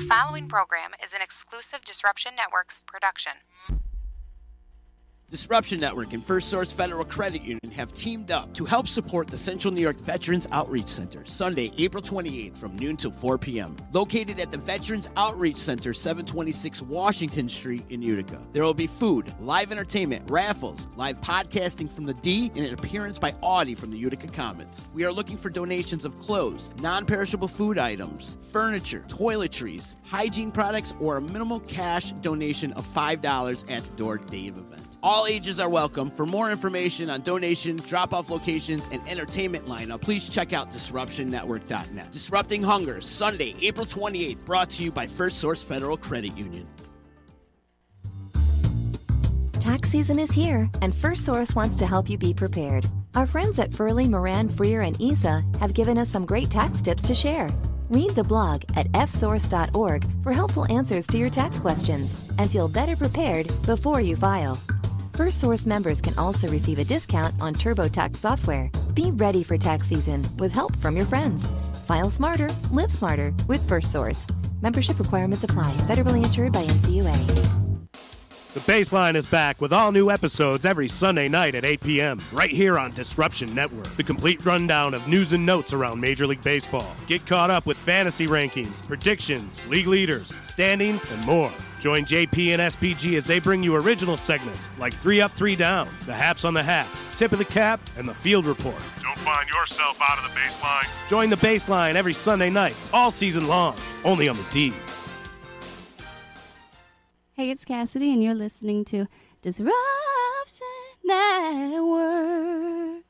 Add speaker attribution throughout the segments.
Speaker 1: following program is an exclusive Disruption Networks production.
Speaker 2: Disruption Network and First Source Federal Credit Union have teamed up to help support the Central New York Veterans Outreach Center, Sunday, April 28th from noon till 4 p.m. Located at the Veterans Outreach Center, 726 Washington Street in Utica. There will be food, live entertainment, raffles, live podcasting from the D, and an appearance by Audie from the Utica Commons. We are looking for donations of clothes, non-perishable food items, furniture, toiletries, hygiene products, or a minimal cash donation of $5 at the door day of event. All ages are welcome. For more information on donation, drop-off locations, and entertainment lineup, please check out DisruptionNetwork.net. Disrupting Hunger, Sunday, April 28th, brought to you by First Source Federal Credit Union.
Speaker 3: Tax season is here, and First Source wants to help you be prepared. Our friends at Furley, Moran, Freer, and ESA have given us some great tax tips to share. Read the blog at fsource.org for helpful answers to your tax questions and feel better prepared before you file. First Source members can also receive a discount on TurboTax software. Be ready for tax season with help from your friends. File smarter, live smarter with First Source. Membership requirements apply. Federally insured by NCUA.
Speaker 4: The Baseline is back with all new episodes every Sunday night at 8 p.m. right here on Disruption Network. The complete rundown of news and notes around Major League Baseball. Get caught up with fantasy rankings, predictions, league leaders, standings, and more. Join JP and SPG as they bring you original segments like 3 Up, 3 Down, the Haps on the Haps, Tip of the Cap, and the Field Report.
Speaker 5: Don't find yourself out of the Baseline.
Speaker 4: Join the Baseline every Sunday night, all season long, only on the D.
Speaker 6: Hey, it's Cassidy, and you're listening to Disruption Network.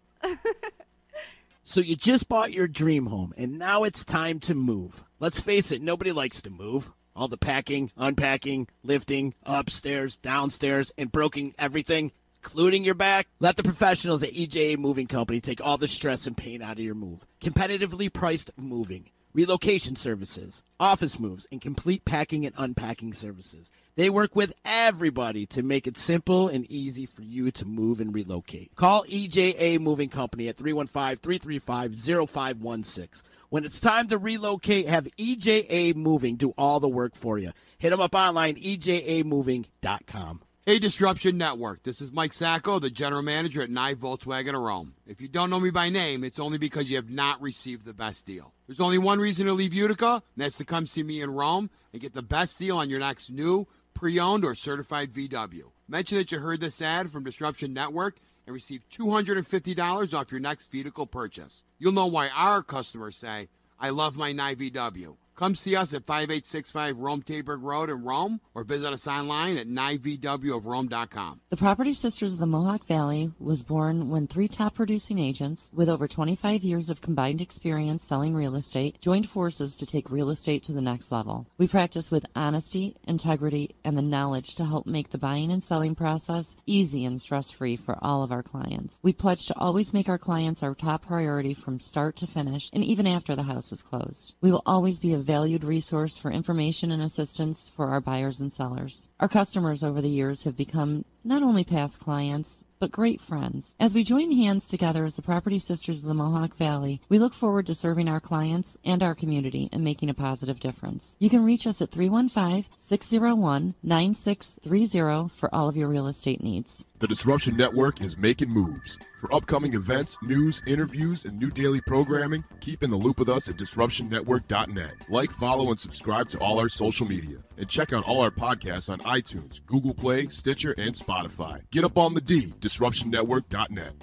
Speaker 2: So you just bought your dream home, and now it's time to move. Let's face it, nobody likes to move. All the packing, unpacking, lifting, upstairs, downstairs, and broken everything, including your back. Let the professionals at EJA Moving Company take all the stress and pain out of your move. Competitively priced moving, relocation services, office moves, and complete packing and unpacking services. They work with everybody to make it simple and easy for you to move and relocate. Call EJA Moving Company at 315-335-0516. When it's time to relocate, have EJA Moving do all the work for you. Hit them up online, ejamoving.com.
Speaker 7: Hey, Disruption Network. This is Mike Sacco, the general manager at Nye Volkswagen of Rome. If you don't know me by name, it's only because you have not received the best deal. There's only one reason to leave Utica, and that's to come see me in Rome and get the best deal on your next new, pre-owned, or certified VW. Mention that you heard this ad from Disruption Network and receive $250 off your next vehicle purchase. You'll know why our customers say, I love my Nye VW. Come see us at 5865 Rome Taberg Road in Rome, or visit us online at nyvwofrome.com.
Speaker 8: The Property Sisters of the Mohawk Valley was born when 3 top producing agents with over 25 years of combined experience selling real estate joined forces to take real estate to the next level. We practice with honesty, integrity, and the knowledge to help make the buying and selling process easy and stress-free for all of our clients. We pledge to always make our clients our top priority from start to finish, and even after the house is closed. We will always be a valued resource for information and assistance for our buyers and sellers. Our customers over the years have become not only past clients, but great friends. As we join hands together as the Property Sisters of the Mohawk Valley, we look forward to serving our clients and our community and making a positive difference. You can reach us at 315-601-9630 for all of your real estate needs.
Speaker 5: The Disruption Network is making moves. For upcoming events, news, interviews, and new daily programming, keep in the loop with us at DisruptionNetwork.net. Like, follow, and subscribe to all our social media. And check out all our podcasts on iTunes, Google Play, Stitcher, and Spotify. Get up on the D, DisruptionNetwork.net.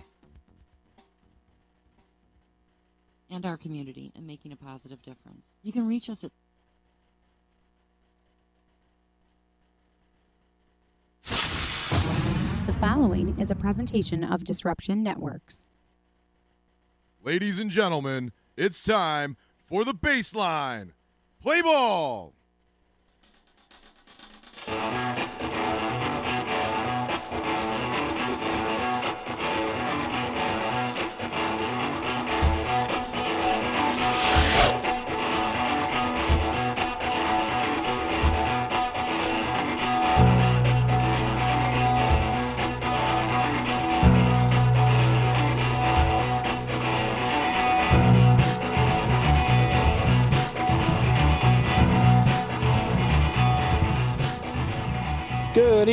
Speaker 8: And our community and making a positive difference. You can reach us at
Speaker 1: The following is a presentation of Disruption Networks.
Speaker 5: Ladies and gentlemen, it's time for the Baseline. Play ball!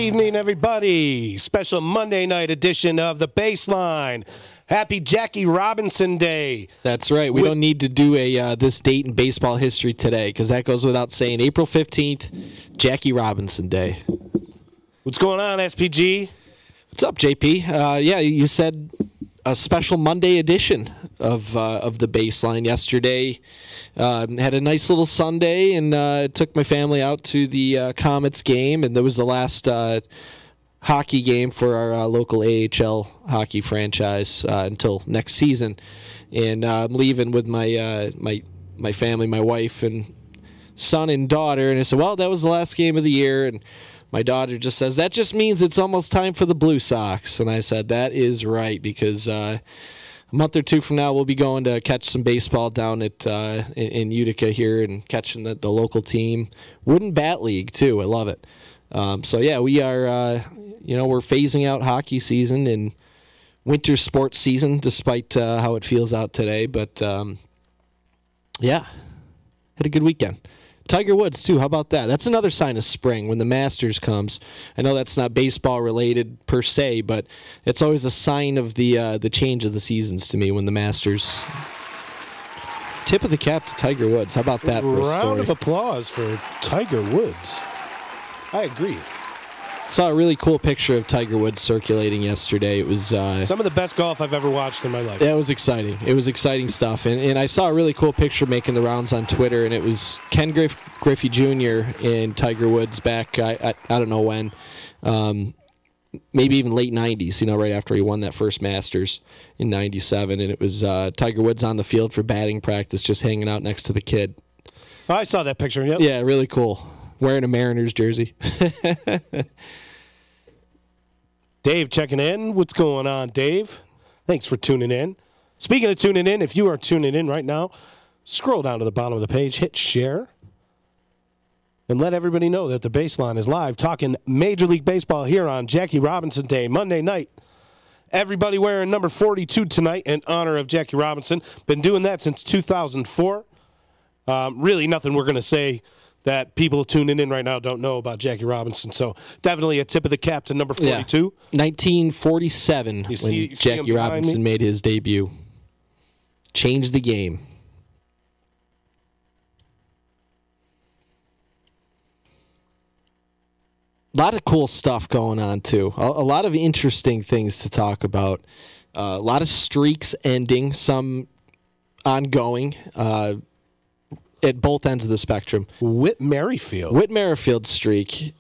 Speaker 4: evening, everybody. Special Monday night edition of The Baseline. Happy Jackie Robinson Day.
Speaker 9: That's right. We don't need to do a this date in baseball history today because that goes without saying. April 15th, Jackie Robinson Day.
Speaker 4: What's going on, SPG?
Speaker 9: What's up, JP? Yeah, you said a special Monday edition of The Baseline yesterday. Had a nice little Sunday and took my family out to the Comets game, and there was the last hockey game for our local AHL hockey franchise until next season. And I'm leaving with my my family, my wife and son and daughter, and I said, well, that was the last game of the year, and my daughter just says, that just means it's almost time for the Blue Sox. And I said, that is right, because a month or two from now, we'll be going to catch some baseball down at in Utica here and catching the local team. Wooden Bat League, too. I love it. So, yeah, we are, we're phasing out hockey season and winter sports season, despite how it feels out today. But, yeah, had a good weekend. Tiger Woods, too. How about that? That's another sign of spring when the Masters comes. I know that's not baseball related per se, but it's always a sign of the change of the seasons to me when the Masters. Tip of the cap to Tiger Woods. How about that for a story?
Speaker 4: Round of applause for Tiger Woods. I agree.
Speaker 9: Saw a really cool picture of Tiger Woods circulating yesterday. It was
Speaker 4: some of the best golf I've ever watched in my life.
Speaker 9: That was exciting. It was exciting stuff. And I saw a really cool picture making the rounds on Twitter, and it was Ken Griffey Jr. and Tiger Woods back, I don't know when, maybe even late 90s, right after he won that first Masters in 97. And it was Tiger Woods on the field for batting practice, just hanging out next to the kid.
Speaker 4: Oh, I saw that picture, yep.
Speaker 9: Yeah, really cool. Wearing a Mariners jersey.
Speaker 4: Dave checking in. What's going on, Dave? Thanks for tuning in. Speaking of tuning in, if you are tuning in right now, scroll down to the bottom of the page, hit share, and let everybody know that the Baseline is live talking Major League Baseball here on Jackie Robinson Day, Monday night. Everybody wearing number 42 tonight in honor of Jackie Robinson. Been doing that since 2004. Really nothing we're going to say that people tuning in right now don't know about Jackie Robinson. So definitely a tip of the cap to number 42.
Speaker 9: Yeah. 1947 when Jackie Robinson made his debut. Changed the game. A lot of cool stuff going on, too. A lot of interesting things to talk about. A lot of streaks ending, some ongoing. At both ends of the spectrum.
Speaker 4: Whit Merrifield's streak,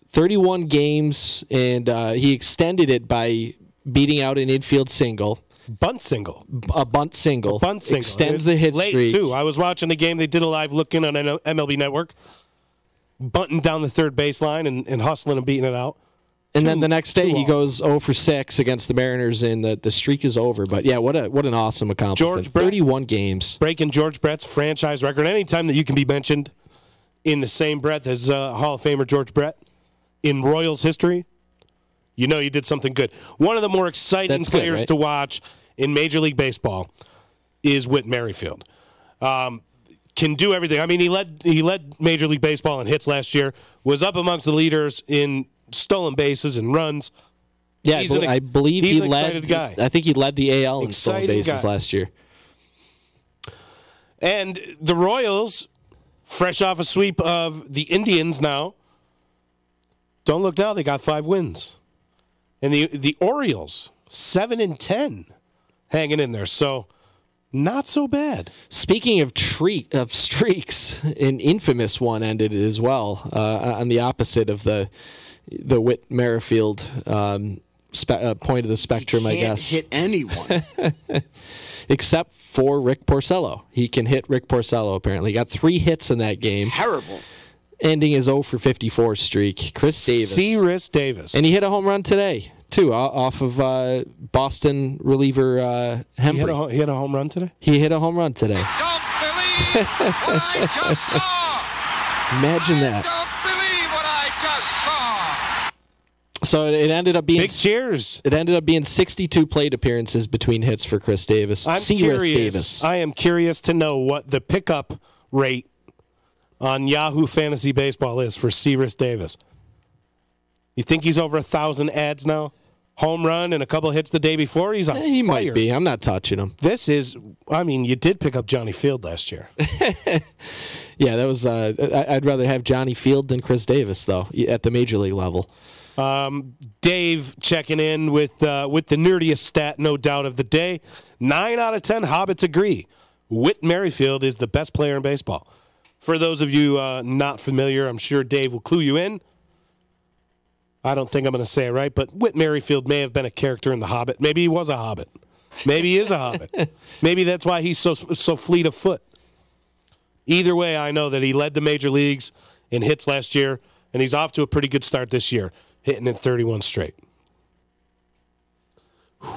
Speaker 4: 31 games, and he extended it by beating out an infield single. Bunt single.
Speaker 9: A bunt single. Extends the hit
Speaker 4: late
Speaker 9: streak.
Speaker 4: Too. I was watching the game. They did a live look-in on MLB Network. Bunting down the third baseline and hustling and beating it out.
Speaker 9: And then the next day he goes 0 for 6 against the Mariners, and the streak is over. But, yeah, what an awesome accomplishment. 31 games.
Speaker 4: Breaking George Brett's franchise record. Anytime that you can be mentioned in the same breath as Hall of Famer George Brett in Royals history, you know you did something good. One of the more exciting players to watch in Major League Baseball is Whit Merrifield. Can do everything. I mean, he led Major League Baseball in hits last year, was up amongst the leaders in stolen bases and runs.
Speaker 9: Yeah, I believe he led.
Speaker 4: Guy.
Speaker 9: I think he led the AL in stolen bases last year.
Speaker 4: And the Royals, fresh off a sweep of the Indians now, don't look now, they got 5 wins. And the Orioles, 7-10, hanging in there. So not so bad.
Speaker 9: Speaking of streaks, an infamous one ended as well on the opposite of the Whit Merrifield point of the spectrum, I guess.
Speaker 7: He can't hit anyone.
Speaker 9: Except for Rick Porcello. He can hit Rick Porcello, apparently. He got 3 hits in that game.
Speaker 7: It's terrible.
Speaker 9: Ending his 0 for 54 streak. Chris Davis.
Speaker 4: Cyrus Davis.
Speaker 9: And he hit a home run today, too, off of Boston reliever Hembree.
Speaker 4: He hit a home run today?
Speaker 9: He hit a home run today.
Speaker 10: Don't believe what I just saw.
Speaker 9: Imagine that.
Speaker 10: Don't believe what I just saw.
Speaker 9: So it ended up being
Speaker 4: big cheers.
Speaker 9: It ended up being 62 plate appearances between hits for Chris Davis. Davis.
Speaker 4: I am curious to know what the pickup rate on Yahoo Fantasy Baseball is for Cyrus Davis. You think he's over 1,000 ads now? Home run and a couple hits the day before? He's on fire.
Speaker 9: He might be. I'm not touching him.
Speaker 4: This is, you did pick up Johnny Field last year.
Speaker 9: Yeah, that was. I'd rather have Johnny Field than Chris Davis, though, at the major league level.
Speaker 4: Dave checking in with the nerdiest stat, no doubt, of the day. 9 out of 10 Hobbits agree. Whit Merrifield is the best player in baseball. For those of you not familiar, I'm sure Dave will clue you in. I don't think I'm going to say it right, but Whit Merrifield may have been a character in The Hobbit. Maybe he was a Hobbit. Maybe he is a Hobbit. Maybe that's why he's so fleet of foot. Either way, I know that he led the major leagues in hits last year, and he's off to a pretty good start this year, hitting in 31 straight.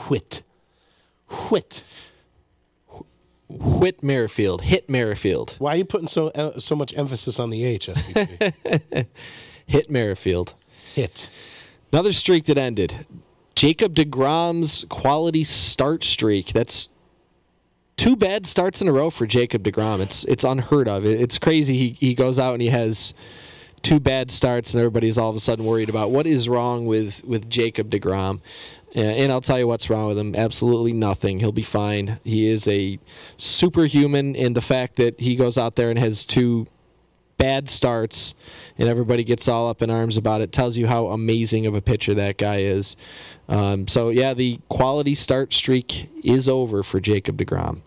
Speaker 4: Whit
Speaker 9: Merrifield. Hit Merrifield.
Speaker 4: Why are you putting so much emphasis on the H, SVP?
Speaker 9: Hit Merrifield.
Speaker 4: Hit.
Speaker 9: Another streak that ended. Jacob deGrom's quality start streak. That's 2 bad starts in a row for Jacob deGrom. It's unheard of. It's crazy. He goes out and he has 2 bad starts, and everybody's all of a sudden worried about what is wrong with Jacob deGrom. And I'll tell you what's wrong with him. Absolutely nothing. He'll be fine. He is a superhuman, and the fact that he goes out there and has 2 bad starts and everybody gets all up in arms about it tells you how amazing of a pitcher that guy is. So, yeah, the quality start streak is over for Jacob deGrom.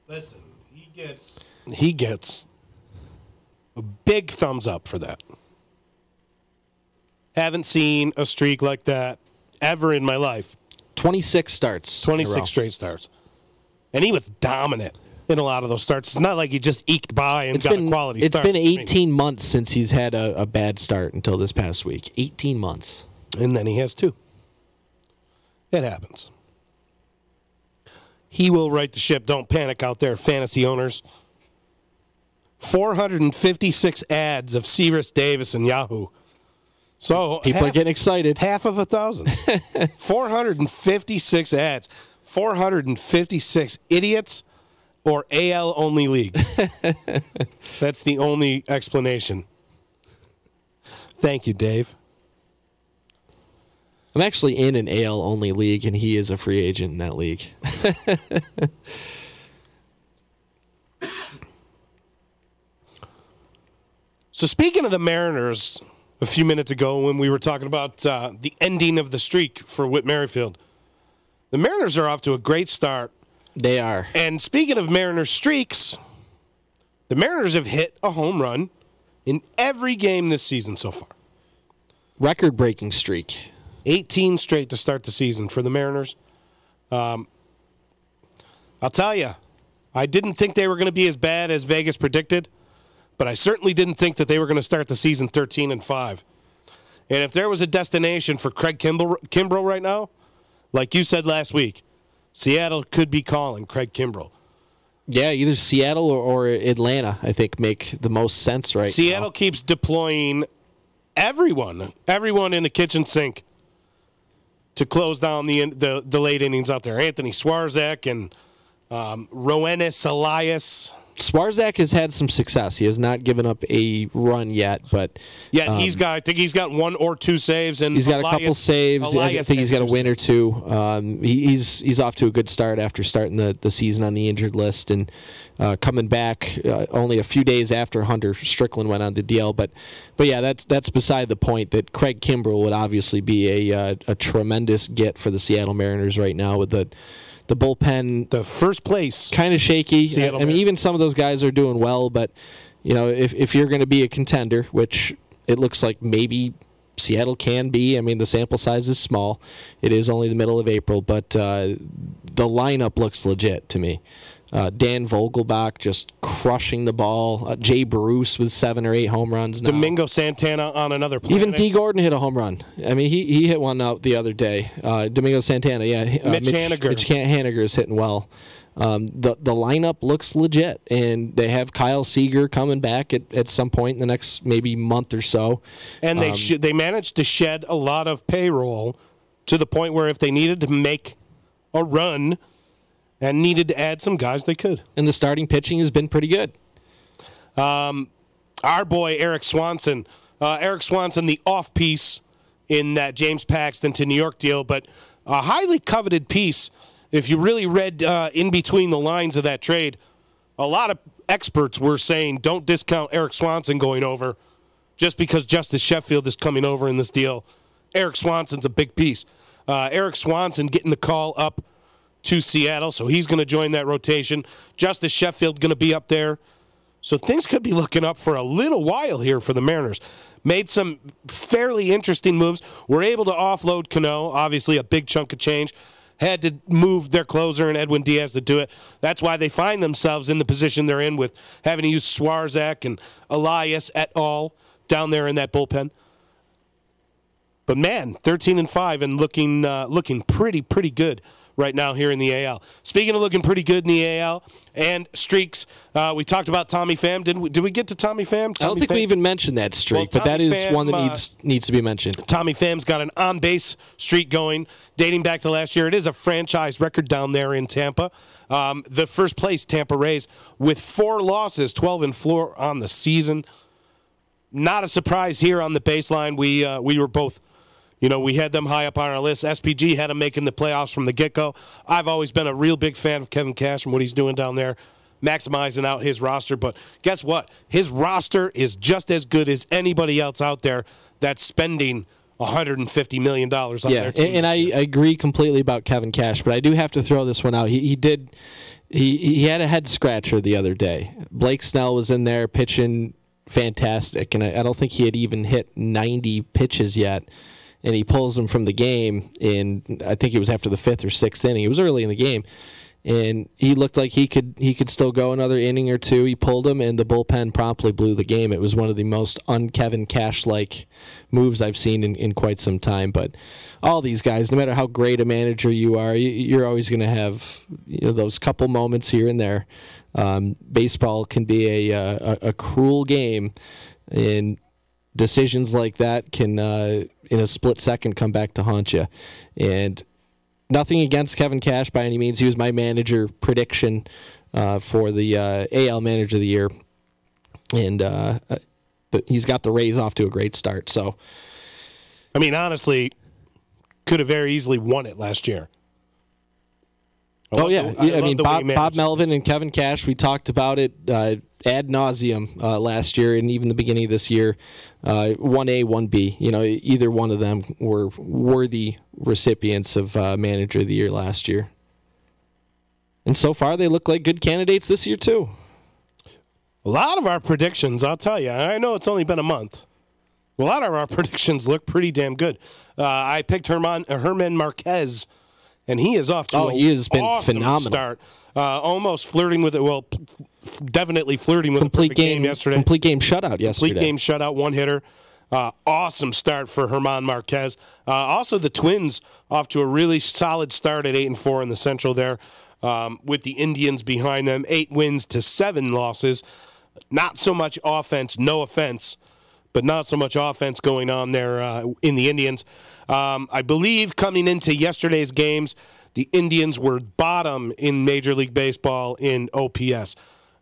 Speaker 4: Listen, he gets a big thumbs up for that. Haven't seen a streak like that ever in my life.
Speaker 9: 26 starts.
Speaker 4: 26 straight starts. And he was dominant in a lot of those starts. It's not like he just eked by and got a quality start.
Speaker 9: It's been 18 months since he's had a bad start until this past week. 18 months.
Speaker 4: And then he has 2. It happens. He will right the ship. Don't panic out there, fantasy owners. 456 ads of Cyrus Davis and Yahoo. So
Speaker 9: people are getting excited.
Speaker 4: Half of 1,000. 456 ads. 456 idiots or AL only league. That's the only explanation. Thank you, Dave.
Speaker 9: I'm actually in an AL only league, and he is a free agent in that league.
Speaker 4: So speaking of the Mariners, a few minutes ago when we were talking about the ending of the streak for Whit Merrifield, the Mariners are off to a great start.
Speaker 9: They are.
Speaker 4: And speaking of Mariners streaks, the Mariners have hit a home run in every game this season so far.
Speaker 9: Record-breaking streak.
Speaker 4: 18 straight to start the season for the Mariners. I'll tell you, I didn't think they were going to be as bad as Vegas predicted, but I certainly didn't think that they were going to start the season 13-5. And if there was a destination for Craig Kimbrell right now, like you said last week, Seattle could be calling Craig Kimbrell.
Speaker 9: Yeah, either Seattle or Atlanta, I think, make the most sense right now.
Speaker 4: Seattle keeps deploying everyone in the kitchen sink to close down the late innings out there. Anthony Swarzak and Roenis Elias.
Speaker 9: Swarzak has had some success. He has not given up a run yet, but
Speaker 4: yeah, I think he's got 1 or 2 saves, and
Speaker 9: he's got a couple saves. I think he's got a win or 2. He's off to a good start after starting the season on the injured list and coming back only a few days after Hunter Strickland went on the DL. But yeah, that's beside the point. That Craig Kimbrell would obviously be a tremendous get for the Seattle Mariners right now with the bullpen,
Speaker 4: the first place,
Speaker 9: kind of shaky. I mean, even some of those guys are doing well, but you know, if you're going to be a contender, which it looks like maybe Seattle can be. I mean, the sample size is small. It is only the middle of April, but the lineup looks legit to me. Dan Vogelbach just crushing the ball. Jay Bruce with 7 or 8 home runs now.
Speaker 4: Domingo Santana on another planet.
Speaker 9: Even D. Gordon hit a home run. I mean, he hit one out the other day. Domingo Santana, yeah.
Speaker 4: Mitch Haniger.
Speaker 9: Mitch Haniger is hitting well. The lineup looks legit, and they have Kyle Seager coming back at some point in the next maybe month or so.
Speaker 4: And they managed to shed a lot of payroll to the point where if they needed to make a run and needed to add some guys, they could.
Speaker 9: And the starting pitching has been pretty good.
Speaker 4: Our boy Eric Swanson. Eric Swanson, the off-piece in that James Paxton to New York deal, but a highly coveted piece. If you really read in between the lines of that trade, a lot of experts were saying don't discount Eric Swanson going over just because Justice Sheffield is coming over in this deal. Eric Swanson's a big piece. Eric Swanson getting the call up to Seattle, so he's going to join that rotation. Justice Sheffield going to be up there. So things could be looking up for a little while here for the Mariners. Made some fairly interesting moves. Were able to offload Cano, obviously a big chunk of change. Had to move their closer and Edwin Diaz to do it. That's why they find themselves in the position they're in with having to use Swarzak and Elias et al. Down there in that bullpen. But man, 13-5 and looking pretty good right now here in the AL. Speaking of looking pretty good in the AL and streaks, we talked about Tommy Pham. Did we get to Tommy Pham?
Speaker 9: I don't think we even mentioned that streak, but that is one that needs to be mentioned.
Speaker 4: Tommy Pham's got an on-base streak going dating back to last year. It is a franchise record down there in Tampa. The first place Tampa Rays with 4 losses, 12-4 on the season. Not a surprise here on the baseline. We were both, we had them high up on our list. SPG had them making the playoffs from the get-go. I've always been a real big fan of Kevin Cash and what he's doing down there, maximizing out his roster. But guess what? His roster is just as good as anybody else out there that's spending $150 million on their team.
Speaker 9: And I agree completely about Kevin Cash, but I do have to throw this one out. He had a head scratcher the other day. Blake Snell was in there pitching fantastic, and I don't think he had even hit 90 pitches yet, and he pulls him from the game, and I think it was after the 5th or 6th inning. It was early in the game, and he looked like he could still go another inning or two. He pulled him, and the bullpen promptly blew the game. It was one of the most un-Kevin Cash-like moves I've seen in quite some time. But all these guys, no matter how great a manager you are, you're always going to have those couple moments here and there. Baseball can be a cruel game, and decisions like that can, in a split second, come back to haunt you. And nothing against Kevin Cash by any means. He was my manager prediction for the AL Manager of the Year, and he's got the Rays off to a great start. So,
Speaker 4: I mean, honestly, could have very easily won it last year.
Speaker 9: I mean, Bob Melvin and Kevin Cash, we talked about it ad nauseum last year and even the beginning of this year. 1A, 1B. Either one of them were worthy recipients of Manager of the Year last year. And so far, they look like good candidates this year, too.
Speaker 4: A lot of our predictions, I'll tell you, I know it's only been a month. A lot of our predictions look pretty damn good. I picked Herman Marquez, and he is off to
Speaker 9: he has been
Speaker 4: awesome
Speaker 9: phenomenal
Speaker 4: start. Almost flirting with it. Well, definitely flirting with
Speaker 9: complete
Speaker 4: a game yesterday.
Speaker 9: Complete game shutout yesterday.
Speaker 4: Complete game shutout, one hitter. Awesome start for Herman Marquez. Also, the Twins off to a really solid start at 8-4 in the Central there, with the Indians behind them. 8 wins to 7 losses. Not so much offense, no offense, but not so much offense going on there in the Indians. I believe coming into yesterday's games, the Indians were bottom in Major League Baseball in OPS.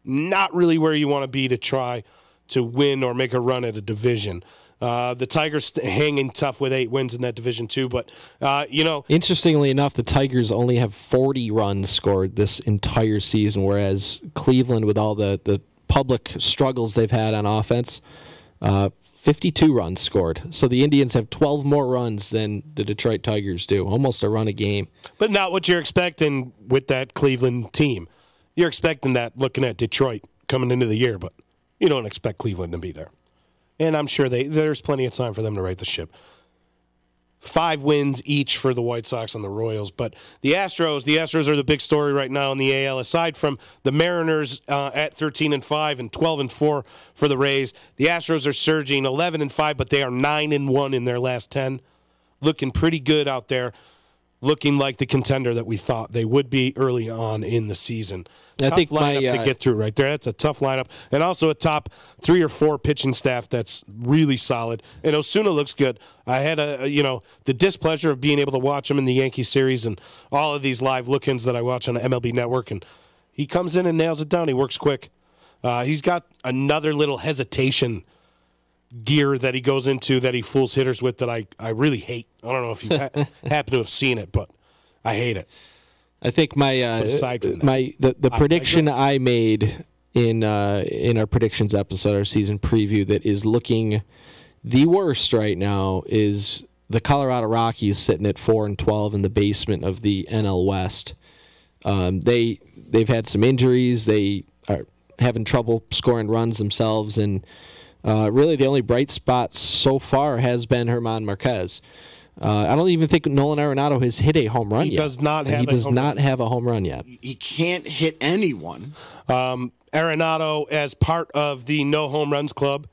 Speaker 4: Not really where you want to be to try to win or make a run at a division. The Tigers hanging tough with 8 wins in that division too, but
Speaker 9: interestingly enough, the Tigers only have 40 runs scored this entire season, whereas Cleveland, with all the public struggles they've had on offense, 52 runs scored. So the Indians have 12 more runs than the Detroit Tigers do, almost a run a game.
Speaker 4: But not what you're expecting with that Cleveland team. You're expecting that looking at Detroit coming into the year, but you don't expect Cleveland to be there. And I'm sure there's plenty of time for them to right the ship. 5 wins each for the White Sox and the Royals. But the Astros are the big story right now in the AL. Aside from the Mariners at 13-5 and 12-4 for the Rays, the Astros are surging 11-5, but they are 9-1 in their last 10. Looking pretty good out there. Looking like the contender that we thought they would be early on in the season. Tough lineup to get through right there. That's a tough lineup. And also a top 3 or 4 pitching staff that's really solid. And Osuna looks good. I had the displeasure of being able to watch him in the Yankee series and all of these live look-ins that I watch on MLB Network. And he comes in and nails it down. He works quick. He's got another little hesitation gear that he goes into that he fools hitters with that I really hate. I don't know if you happen to have seen it, but I hate it.
Speaker 9: I think the prediction I made in our predictions episode, our season preview, that is looking the worst right now is the Colorado Rockies sitting at 4-12 in the basement of the NL West. They've had some injuries. They are having trouble scoring runs themselves, and really the only bright spot so far has been German Marquez. I don't even think Nolan Arenado has hit a home run yet.
Speaker 4: He does not
Speaker 9: have a home run yet.
Speaker 11: He can't hit anyone.
Speaker 4: Arenado, as part of the No Home Runs Club,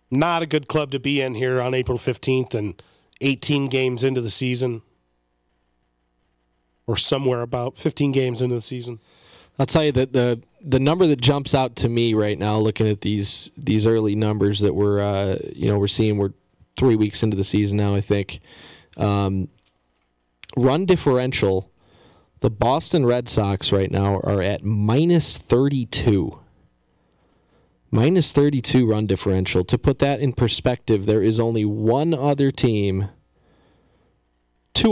Speaker 4: not a good club to be in here on April 15th and 18 games into the season, or somewhere about 15 games into the season.
Speaker 9: I'll tell you that the number that jumps out to me right now, looking at these early numbers that we're seeing, we're 3 weeks into the season now, I think. Run differential, the Boston Red Sox right now are at minus 32. Minus 32 run differential. To put that in perspective, there is only two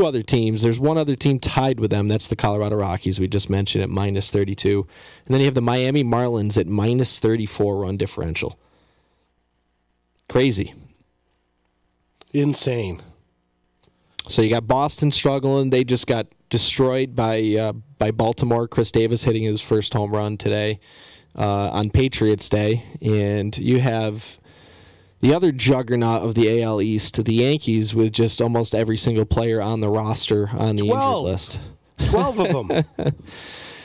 Speaker 9: other teams. There's one other team tied with them. That's the Colorado Rockies we just mentioned at minus 32. And then you have the Miami Marlins at minus 34 run differential. Crazy.
Speaker 4: Insane.
Speaker 9: So you got Boston struggling. They just got destroyed by Baltimore. Chris Davis hitting his first home run today on Patriots Day. And you have the other juggernaut of the AL East, the Yankees, with just almost every single player on the roster on the injured list.
Speaker 4: 12 of them.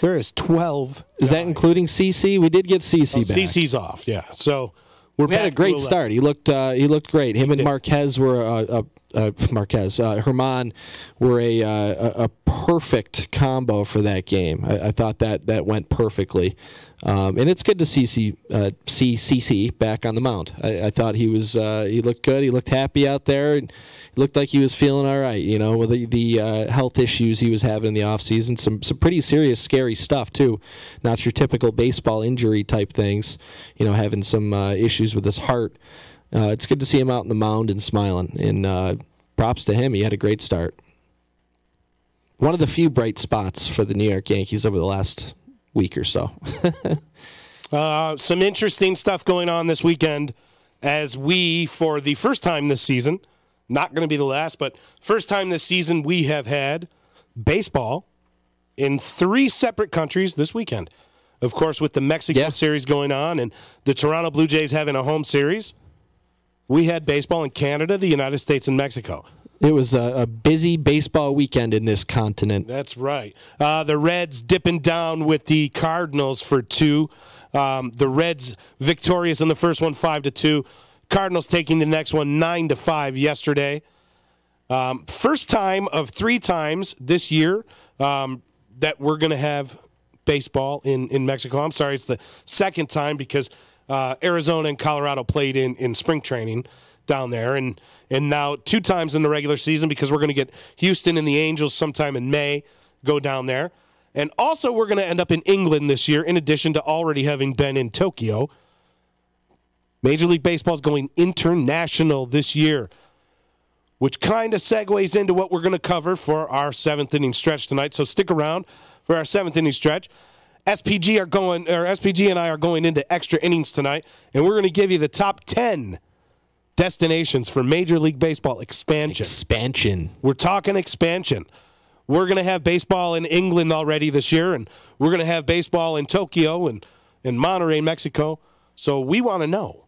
Speaker 4: There is 12.
Speaker 9: Is that including CC? We did get CC back.
Speaker 4: CC's off, yeah. So
Speaker 9: we had a great start. He looked great. Him and Marquez were German were a perfect combo for that game. I thought that went perfectly. And it's good to see CC back on the mound. I thought he looked good. He looked happy out there. And he looked like he was feeling all right, with the health issues he was having in the offseason. Some pretty serious, scary stuff, too. Not your typical baseball injury type things, having some issues with his heart. It's good to see him out on the mound and smiling. And props to him. He had a great start. One of the few bright spots for the New York Yankees over the last week or so.
Speaker 4: Some interesting stuff going on this weekend as we, for the first time this season, not going to be the last, but first time this season, we have had baseball in 3 separate countries this weekend. Of course, with the Mexico series going on and the Toronto Blue Jays having a home series, we had baseball in Canada, the United States, and Mexico.
Speaker 9: It was a busy baseball weekend in this continent.
Speaker 4: That's right. The Reds dipping down with the Cardinals for 2. The Reds victorious in the first one, 5-2. Cardinals taking the next one, 9-5 yesterday. First time of 3 times this year that we're going to have baseball in Mexico. I'm sorry, it's the second time because Arizona and Colorado played in spring training down there, and now 2 times in the regular season because we're going to get Houston and the Angels sometime in May go down there. And also we're going to end up in England this year in addition to already having been in Tokyo. Major League Baseball is going international this year, which kind of segues into what we're going to cover for our 7th inning stretch tonight. So stick around for our 7th inning stretch. SPG and I are going into extra innings tonight, and we're going to give you the top 10 destinations for Major League Baseball expansion. We're talking expansion. We're going to have baseball in England already this year, and we're going to have baseball in Tokyo and in Monterrey, Mexico. So we want to know,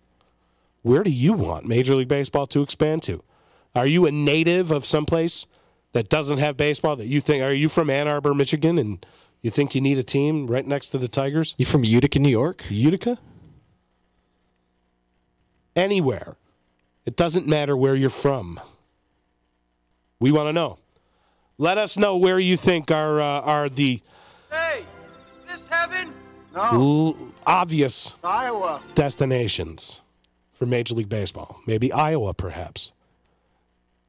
Speaker 4: where do you want Major League Baseball to expand to? Are you a native of someplace that doesn't have baseball that you think, are you from Ann Arbor, Michigan, and you think you need a team right next to the Tigers?
Speaker 9: You from Utica, New York?
Speaker 4: Utica? Anywhere. It doesn't matter where you're from. We want to know. Let us know where you think are the
Speaker 10: Hey, is this heaven? No.
Speaker 4: Obvious
Speaker 10: Iowa
Speaker 4: destinations for Major League Baseball. Maybe Iowa, perhaps.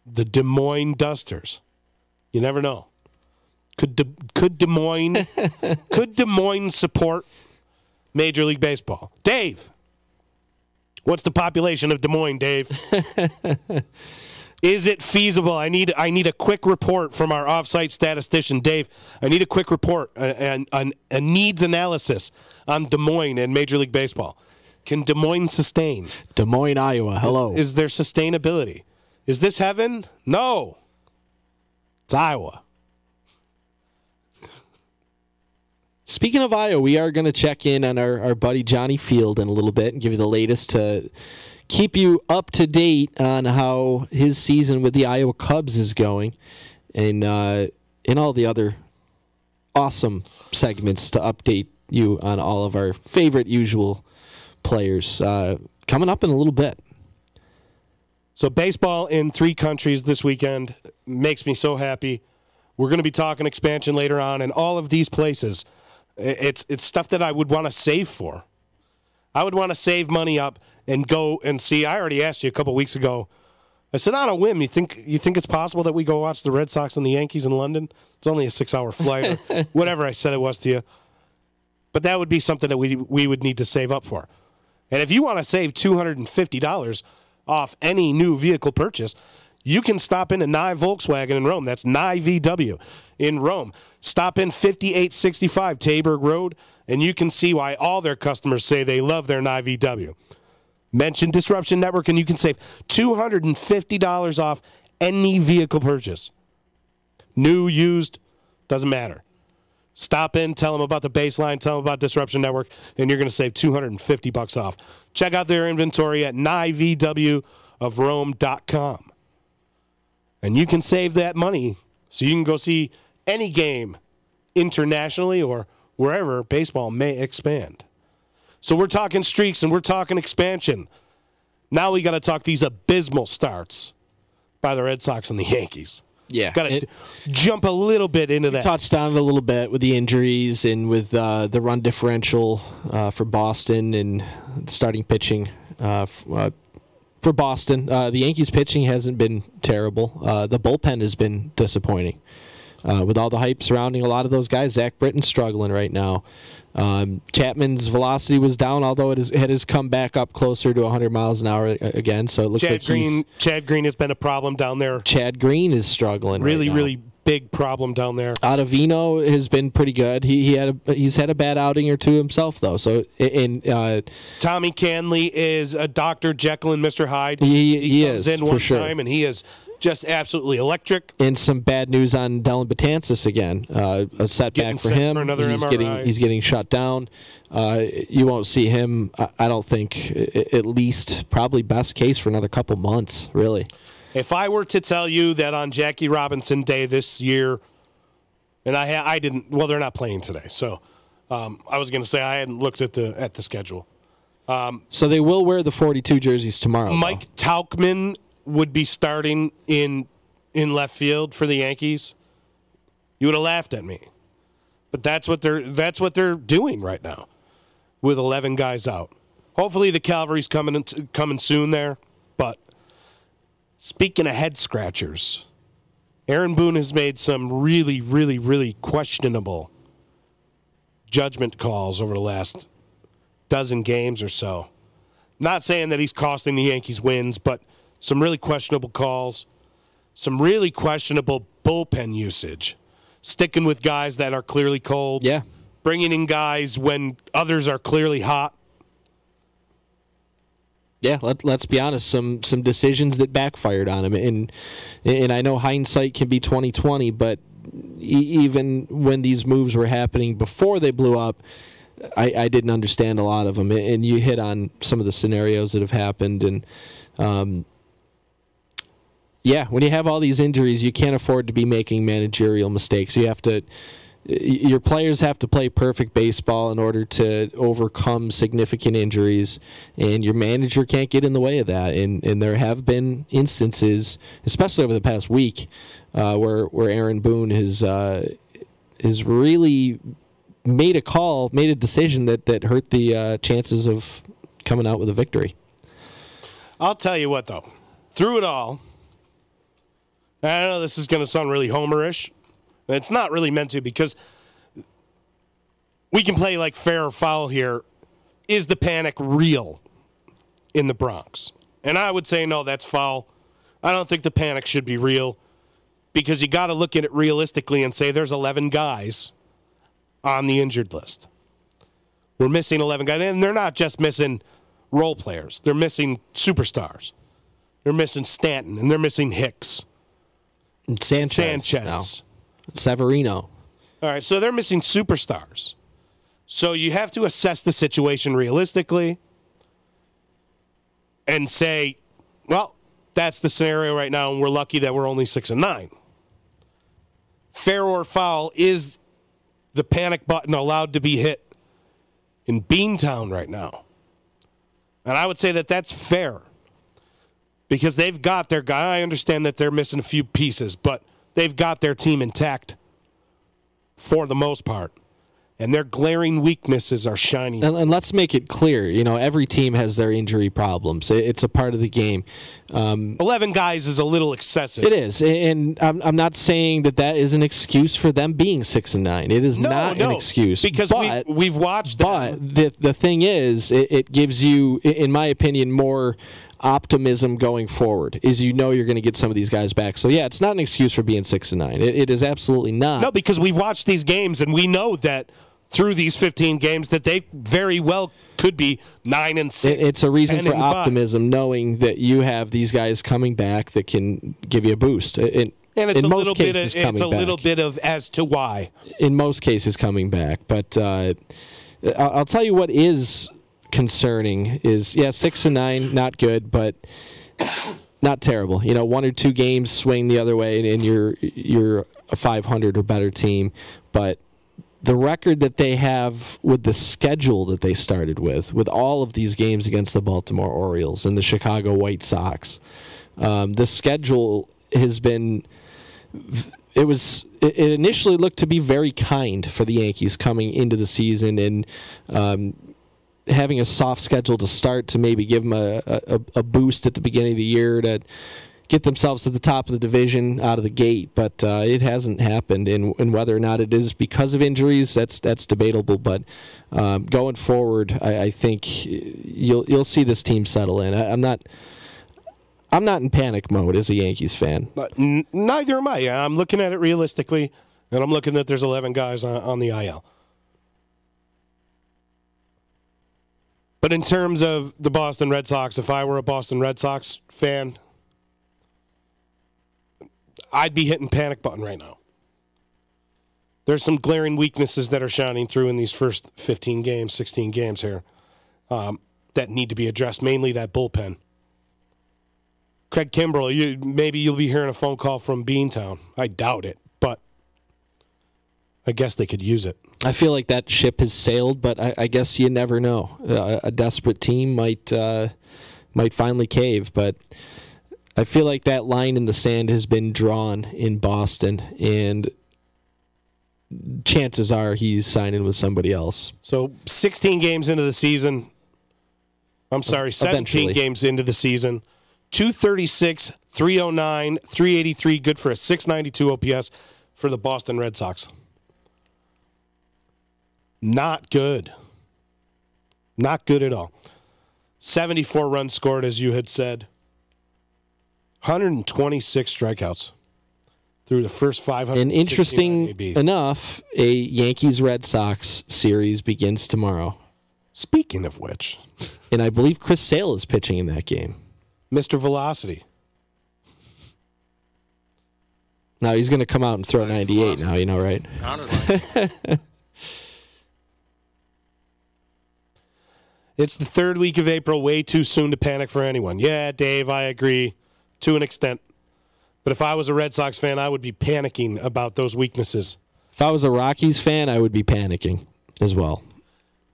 Speaker 4: The Des Moines Dusters. You never know. Could Des Moines support Major League Baseball? Dave, What's the population of Des Moines, Dave? Is it feasible? I need a quick report from our off-site statistician, Dave. I need a quick report, a needs analysis on Des Moines and Major League Baseball. Can Des Moines sustain?
Speaker 9: Des Moines, Iowa. Hello.
Speaker 4: Is there sustainability? Is this heaven? No. It's Iowa.
Speaker 9: Speaking of Iowa, we are going to check in on our buddy Johnny Field in a little bit and give you the latest to keep you up to date on how his season with the Iowa Cubs is going, and all the other awesome segments to update you on all of our favorite usual players coming up in a little bit.
Speaker 4: So baseball in 3 countries this weekend makes me so happy. We're going to be talking expansion later on, and all of these places, it's stuff that I would want to save for. I would want to save money up and go and see. I already asked you a couple weeks ago. I said, on a whim, you think it's possible that we go watch the Red Sox and the Yankees in London? It's only a 6-hour flight or whatever I said it was to you. But that would be something that we would need to save up for. And if you want to save $250 off any new vehicle purchase, you can stop in at Nye Volkswagen in Rome. That's Nye VW in Rome. Stop in 5865 Taberg Road, and you can see why all their customers say they love their Nye VW. Mention Disruption Network, and you can save $250 off any vehicle purchase. New, used, doesn't matter. Stop in, tell them about the Baseline, tell them about Disruption Network, and you're going to save $250 off. Check out their inventory at nyvwofrome.com. And you can save that money so you can go see any game internationally or wherever baseball may expand. So we're talking streaks and we're talking expansion. Now we got to talk these abysmal starts by the Red Sox and the Yankees.
Speaker 9: Yeah.
Speaker 4: Got to jump a little bit into that.
Speaker 9: Touched on it a little bit with the injuries and with the run differential for Boston and starting pitching for Boston. The Yankees pitching hasn't been terrible. The bullpen has been disappointing. With all the hype surrounding a lot of those guys, Zach Britton's struggling right now. Chapman's velocity was down, although it has come back up closer to 100 miles an hour again. So it looks
Speaker 4: Chad Green has been a problem down there.
Speaker 9: Chad Green is struggling.
Speaker 4: Really,
Speaker 9: right now.
Speaker 4: really big problem down there.
Speaker 9: Ottavino has been pretty good. He's had a bad outing or two himself though. So
Speaker 4: Tommy Canley is a Dr. Jekyll and Mr. Hyde.
Speaker 9: He
Speaker 4: comes
Speaker 9: is
Speaker 4: in one
Speaker 9: for sure.
Speaker 4: time and he is just absolutely electric.
Speaker 9: And some bad news on Dellin Betances again. A setback for him.
Speaker 4: For another MRI.
Speaker 9: He's getting shut down. You won't see him, I don't think, at least probably best case for another couple months, really.
Speaker 4: If I were to tell you that on Jackie Robinson Day this year, and I didn't, well, they're not playing today, so I was going to say I hadn't looked at the schedule.
Speaker 9: So they will wear the 42 jerseys tomorrow.
Speaker 4: Mike Tauchman would be starting in left field for the Yankees. You would have laughed at me, but that's what they're doing right now, with 11 guys out. Hopefully the Cavalry's coming soon there. But speaking of head scratchers, Aaron Boone has made some really, really, really questionable judgment calls over the last dozen games or so. Not saying that he's costing the Yankees wins, but some really questionable calls, some really questionable bullpen usage, sticking with guys that are clearly cold, bringing in guys when others are clearly hot.
Speaker 9: Yeah, let's be honest. Some decisions that backfired on him, and I know hindsight can be 20/20, but even when these moves were happening before they blew up, I didn't understand a lot of them. And you hit on some of the scenarios that have happened, and when you have all these injuries, you can't afford to be making managerial mistakes. Your players have to play perfect baseball in order to overcome significant injuries, and your manager can't get in the way of that. And there have been instances, especially over the past week, where Aaron Boone has really made a decision that hurt the chances of coming out with a victory.
Speaker 4: I'll tell you what, though. Through it all, I know this is going to sound really homerish. It's not really meant to, because we can play like fair or foul here. Is the panic real in the Bronx. And I would say, no, that's foul. I don't think the panic should be real because you got to look at it realistically and say there's 11 guys on the injured list. We're missing 11 guys, and they're not just missing role players. They're missing superstars. They're missing Stanton, and they're missing Hicks.
Speaker 9: And Sanchez. Severino.
Speaker 4: All right, so they're missing superstars. So you have to assess the situation realistically and say, well, that's the scenario right now, and we're lucky that we're only 6-9. Fair or foul, is the panic button allowed to be hit in Beantown right now? And I would say that that's fair because they've got their guy. I understand that they're missing a few pieces, but they've got their team intact for the most part. And their glaring weaknesses are shining.
Speaker 9: And let's make it clear, every team has their injury problems. It's a part of the game.
Speaker 4: 11 guys is a little excessive.
Speaker 9: It is, and I'm not saying that is an excuse for them being 6-9. It is not an excuse
Speaker 4: because we've watched.
Speaker 9: But the thing is, it gives you, in my opinion, more optimism going forward. Is you're going to get some of these guys back. So yeah, it's not an excuse for being 6-9. It is absolutely not.
Speaker 4: No, because we've watched these games and we know that through these 15 games that they very well could be 9-6.
Speaker 9: It's a reason for optimism, knowing that you have these guys coming back that can give you a boost. And
Speaker 4: it's a little bit of as to why.
Speaker 9: In most cases, coming back, but I'll tell you what is concerning is 6-9, not good, but not terrible. 1 or 2 games swing the other way, and you're a 500 or better team, but the record that they have with the schedule that they started with all of these games against the Baltimore Orioles and the Chicago White Sox, the schedule has been. It initially looked to be very kind for the Yankees coming into the season and having a soft schedule to start to maybe give them a boost at the beginning of the year to get themselves to the top of the division out of the gate, but it hasn't happened. And whether or not it is because of injuries, that's debatable. But going forward, I think you'll see this team settle in. I'm not in panic mode as a Yankees fan.
Speaker 4: But neither am I. I'm looking at it realistically, and I'm looking that there's 11 guys on the IL. But in terms of the Boston Red Sox, if I were a Boston Red Sox fan, I'd be hitting panic button right now. There's some glaring weaknesses that are shining through in these first 15 games, 16 games here that need to be addressed, mainly that bullpen. Craig Kimbrell, maybe you'll be hearing a phone call from Beantown. I doubt it, but I guess they could use it.
Speaker 9: I feel like that ship has sailed, but I guess you never know. A desperate team might finally cave, but I feel like that line in the sand has been drawn in Boston, and chances are he's signing with somebody else.
Speaker 4: So 16 games into the season. I'm sorry, 17 games into the season. 236, 309, 383, good for a 692 OPS for the Boston Red Sox. Not good. Not good at all. 74 runs scored, as you had said. 126 strikeouts through the first 500.
Speaker 9: And interesting enough, a Yankees-Red Sox series begins tomorrow.
Speaker 4: Speaking of which.
Speaker 9: And I believe Chris Sale is pitching in that game.
Speaker 4: Mr. Velocity.
Speaker 9: Now he's going to come out and throw 98 now, right?
Speaker 4: It's the third week of April, way too soon to panic for anyone. Yeah, Dave, I agree to an extent. But if I was a Red Sox fan, I would be panicking about those weaknesses.
Speaker 9: If I was a Rockies fan, I would be panicking as well.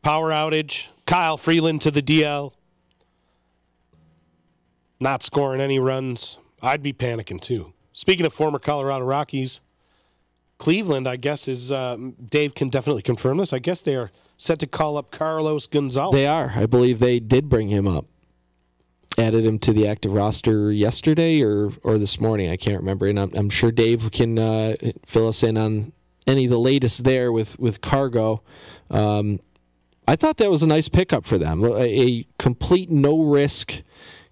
Speaker 4: Power outage, Kyle Freeland to the DL. Not scoring any runs. I'd be panicking too. Speaking of former Colorado Rockies, Cleveland, I guess, is Dave can definitely confirm this. I guess they are set to call up Carlos Gonzalez.
Speaker 9: They are. I believe they did bring him up. Added him to the active roster yesterday or this morning. I can't remember. And I'm sure Dave can fill us in on any of the latest there with Cargo. I thought that was a nice pickup for them. A complete no-risk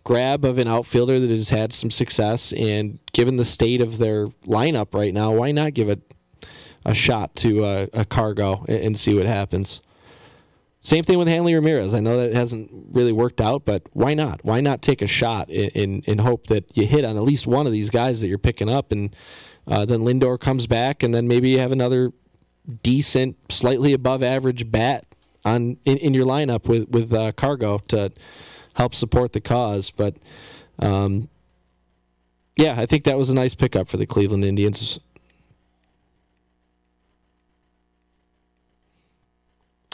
Speaker 9: grab of an outfielder that has had some success, and given the state of their lineup right now, why not give it a shot to a Cargo and see what happens? Same thing with Hanley Ramirez. I know that it hasn't really worked out, but why not? Why not take a shot in hope that you hit on at least one of these guys that you're picking up, and then Lindor comes back, and then maybe you have another decent, slightly above average bat in your lineup with Cargo to help support the cause. But yeah, I think that was a nice pickup for the Cleveland Indians.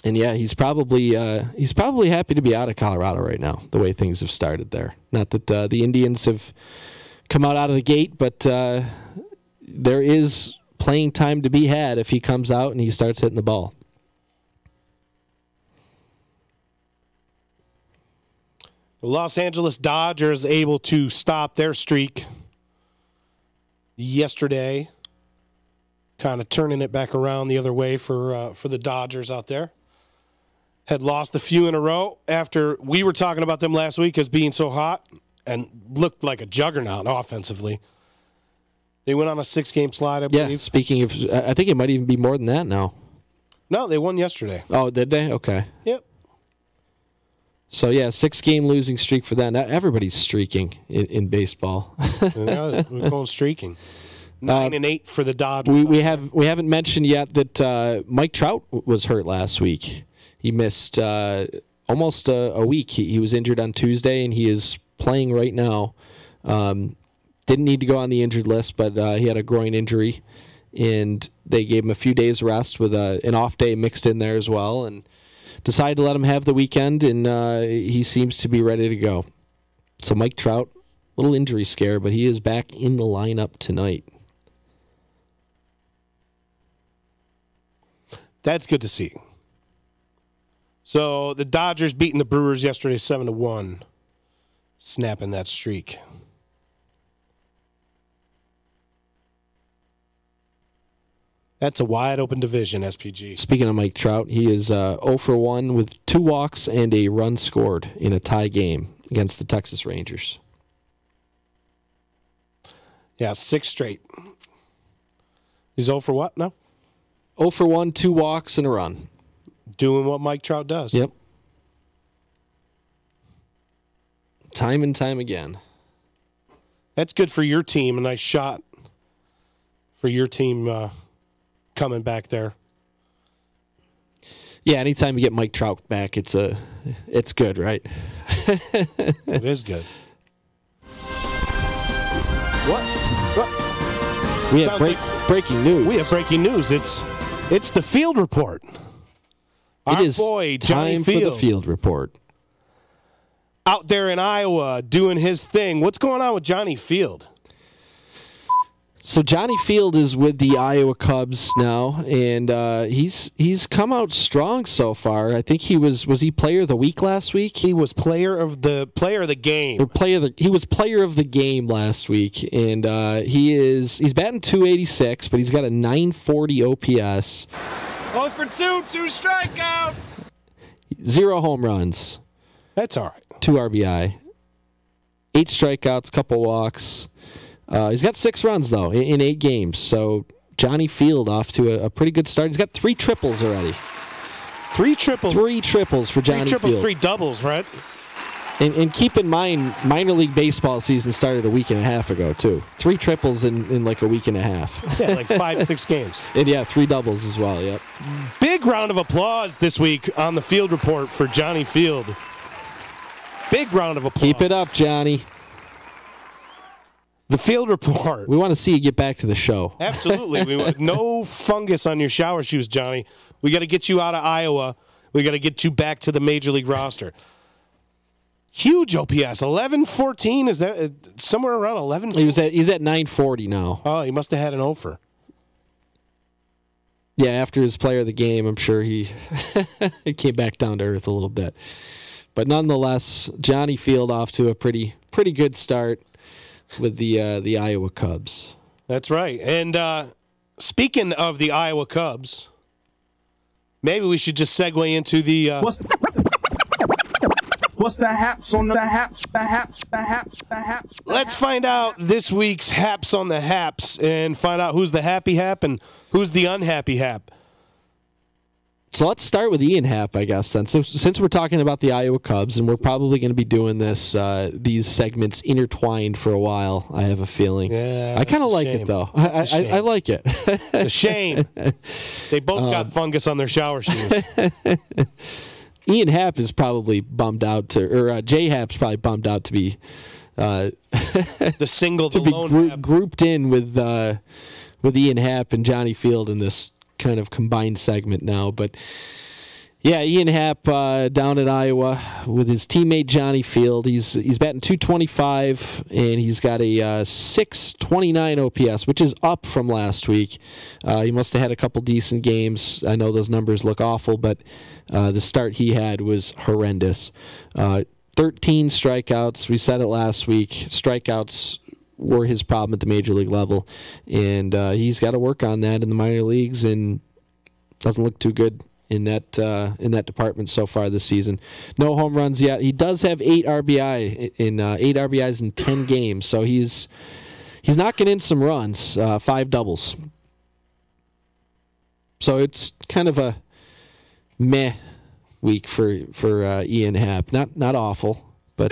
Speaker 9: And yeah, he's probably happy to be out of Colorado right now, the way things have started there. Not that the Indians have come out of the gate, but there is playing time to be had if he comes out and he starts hitting the ball.
Speaker 4: The Los Angeles Dodgers able to stop their streak yesterday, kind of turning it back around the other way for the Dodgers out there. Had lost a few in a row after we were talking about them last week as being so hot and looked like a juggernaut offensively. They went on a 6-game slide, I believe.
Speaker 9: Yeah, speaking of, I think it might even be more than that now.
Speaker 4: No, they won yesterday.
Speaker 9: Oh, did they? Okay.
Speaker 4: Yep.
Speaker 9: So, yeah, 6-game losing streak for them. Everybody's streaking in baseball.
Speaker 4: Yeah, we're going streaking. 9-8 for the Dodgers.
Speaker 9: We haven't mentioned yet that Mike Trout was hurt last week. He missed almost a week. He was injured on Tuesday, and he is playing right now. Didn't need to go on the injured list, but he had a groin injury, and they gave him a few days rest with an off day mixed in there as well, and decided to let him have the weekend, and he seems to be ready to go. So Mike Trout, little injury scare, but he is back in the lineup tonight.
Speaker 4: That's good to see. So the Dodgers beating the Brewers yesterday 7-1, snapping that streak. That's a wide open division, SPG.
Speaker 9: Speaking of Mike Trout, he is 0 for 1 with 2 walks and a run scored in a tie game against the Texas Rangers.
Speaker 4: Yeah, 6 straight. He's 0 for what? No?
Speaker 9: 0 for 1, 2 walks and a run.
Speaker 4: Doing what Mike Trout does.
Speaker 9: Yep. Time and time again.
Speaker 4: That's good for your team. A nice shot for your team coming back there.
Speaker 9: Yeah, anytime you get Mike Trout back, it's good, right?
Speaker 4: It is good. What?
Speaker 9: We have breaking news.
Speaker 4: We have breaking news. It's the Field Report. Our boy, Johnny
Speaker 9: time
Speaker 4: Field,
Speaker 9: for the Field Report.
Speaker 4: Out there in Iowa doing his thing. What's going on with Johnny Field?
Speaker 9: So Johnny Field is with the Iowa Cubs now, and he's come out strong so far. I think he was he Player of the Week last week?
Speaker 4: He was player of the game.
Speaker 9: He was Player of the Game last week, and he's batting .286, but he's got a .940 OPS.
Speaker 10: 0 for 2, 2 strikeouts.
Speaker 9: 0 home runs.
Speaker 4: That's all right.
Speaker 9: 2 RBI. 8 strikeouts, couple walks. He's got 6 runs, though, in 8 games. So Johnny Field off to a pretty good start. He's got 3 triples already.
Speaker 4: 3 triples?
Speaker 9: 3 triples for Johnny Field.
Speaker 4: 3 triples, 3 doubles, right?
Speaker 9: And keep in mind, minor league baseball season started a week and a half ago, too. 3 triples in like a week and a half.
Speaker 4: Yeah, like 5-6 games.
Speaker 9: And, yeah, 3 doubles as well, yep.
Speaker 4: Big round of applause this week on the Field Report for Johnny Field. Big round of applause.
Speaker 9: Keep it up, Johnny.
Speaker 4: The Field Report.
Speaker 9: We want to see you get back to the show.
Speaker 4: Absolutely. We want no fungus on your shower shoes, Johnny. We got to get you out of Iowa. We got to get you back to the Major League roster. Huge OPS, 1114. Is that somewhere around 11?
Speaker 9: He's at 940 now.
Speaker 4: Oh, he must have had an offer.
Speaker 9: Yeah, after his Player of the Game, I'm sure he came back down to earth a little bit. But nonetheless, Johnny Field off to a pretty good start with the Iowa Cubs.
Speaker 4: That's right. And speaking of the Iowa Cubs, Maybe we should just segue into the...
Speaker 12: What's the haps on the haps, the haps, the haps, the haps?
Speaker 4: Let's find out this week's haps on the haps and find out who's the happy hap and who's the unhappy hap.
Speaker 9: So let's start with Ian Happ, I guess, then. So since we're talking about the Iowa Cubs, and we're probably going to be doing this, these segments intertwined for a while, I have a feeling.
Speaker 4: Yeah,
Speaker 9: I kind of like it, though. I like it.
Speaker 4: It's a shame. They both got fungus on their shower shoes.
Speaker 9: Ian Happ is probably bummed out or Jay Happ's probably bummed out to be
Speaker 4: the single,
Speaker 9: to
Speaker 4: the
Speaker 9: be
Speaker 4: lone
Speaker 9: grouped in with Ian Happ and Johnny Field in this kind of combined segment now. But yeah, Ian Happ down at Iowa with his teammate Johnny Field. He's batting .225 and he's got a .629 OPS, which is up from last week. He must have had a couple decent games. I know those numbers look awful, but the start he had was horrendous. 13 strikeouts. We said it last week. Strikeouts were his problem at the major league level, and he's got to work on that in the minor leagues, and doesn't look too good in that department so far this season. No home runs yet. He does have 8 RBIs in 10 games, so he's knocking in some runs, 5 doubles. So it's kind of a meh week for Ian Happ. Not awful, but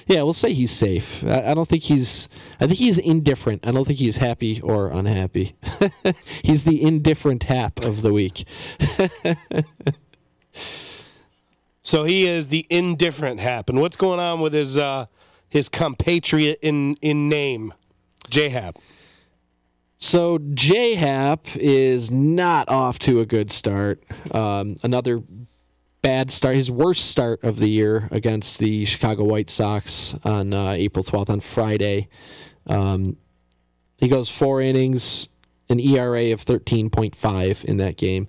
Speaker 9: yeah, we'll say he's safe. I don't think he's. I think he's indifferent. I don't think he's happy or unhappy. He's the indifferent Happ of the week.
Speaker 4: So he is the indifferent Happ. And what's going on with his compatriot in name, J Happ?
Speaker 9: So J Happ is not off to a good start. Another bad start, his worst start of the year against the Chicago White Sox on April 12th, on Friday. He goes 4 innings, an ERA of 13.5 in that game.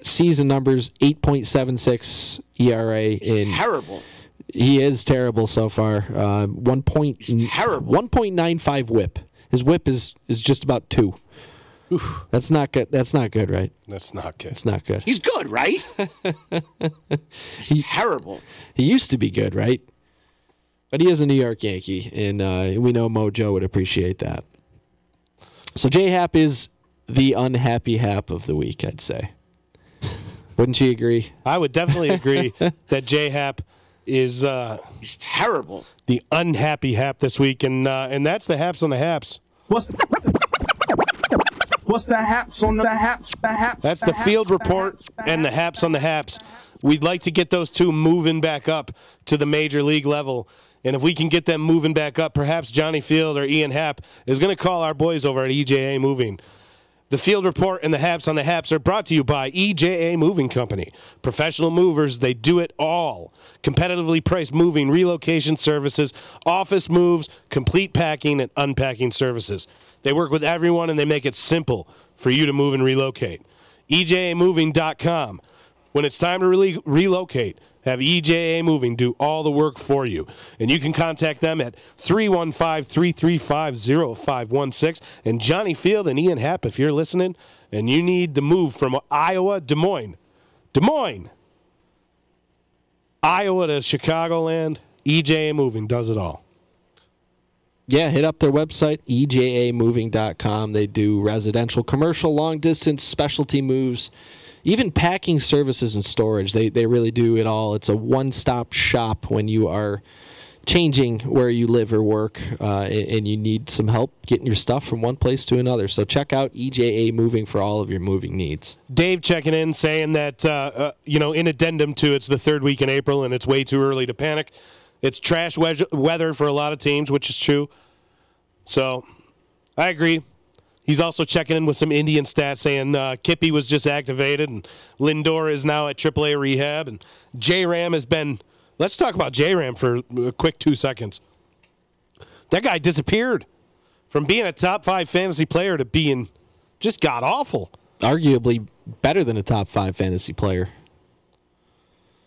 Speaker 9: Season numbers, 8.76 ERA.
Speaker 11: He's terrible.
Speaker 9: He is terrible so far. 1.95 whip. His whip is just about 2. Oof. That's not good. That's not good, right?
Speaker 4: That's not good.
Speaker 9: It's not good.
Speaker 11: He's good, right? He's terrible.
Speaker 9: He used to be good, right? But he is a New York Yankee, and we know Mojo would appreciate that. So J Happ is the unhappy Happ of the week, I'd say. Wouldn't you agree?
Speaker 4: I would definitely agree that J Happ is
Speaker 11: he's terrible.
Speaker 4: The unhappy Happ this week, and that's the Haps on the Haps.
Speaker 12: What's the haps on the haps? The haps.
Speaker 4: That's the field report and the haps on the haps. We'd like to get those two moving back up to the major league level. And if we can get them moving back up, perhaps Johnny Field or Ian Happ is going to call our boys over at EJA Moving. The field report and the haps on the haps are brought to you by EJA Moving Company. Professional movers, they do it all. Competitively priced moving, relocation services, office moves, complete packing and unpacking services. They work with everyone and they make it simple for you to move and relocate. EJAMoving.com. When it's time to relocate, have EJA Moving do all the work for you. And you can contact them at 315-335-0516. And Johnny Field and Ian Happ, if you're listening and you need the move from Iowa, Des Moines, Iowa to Chicagoland, EJA Moving does it all.
Speaker 9: Yeah, hit up their website, ejamoving.com. They do residential, commercial, long-distance, specialty moves, even packing services and storage. They really do it all. It's a one-stop shop when you are changing where you live or work and you need some help getting your stuff from one place to another. So check out EJA Moving for all of your moving needs.
Speaker 4: Dave checking in saying that, in addendum to it's the third week in April and it's way too early to panic. It's trash weather for a lot of teams, which is true. So I agree. He's also checking in with some Indian stats saying Kippy was just activated and Lindor is now at AAA rehab. And J-Ram has been – let's talk about J-Ram for a quick 2 seconds. That guy disappeared from being a top 5 fantasy player to being just god-awful.
Speaker 9: Arguably better than a top 5 fantasy player.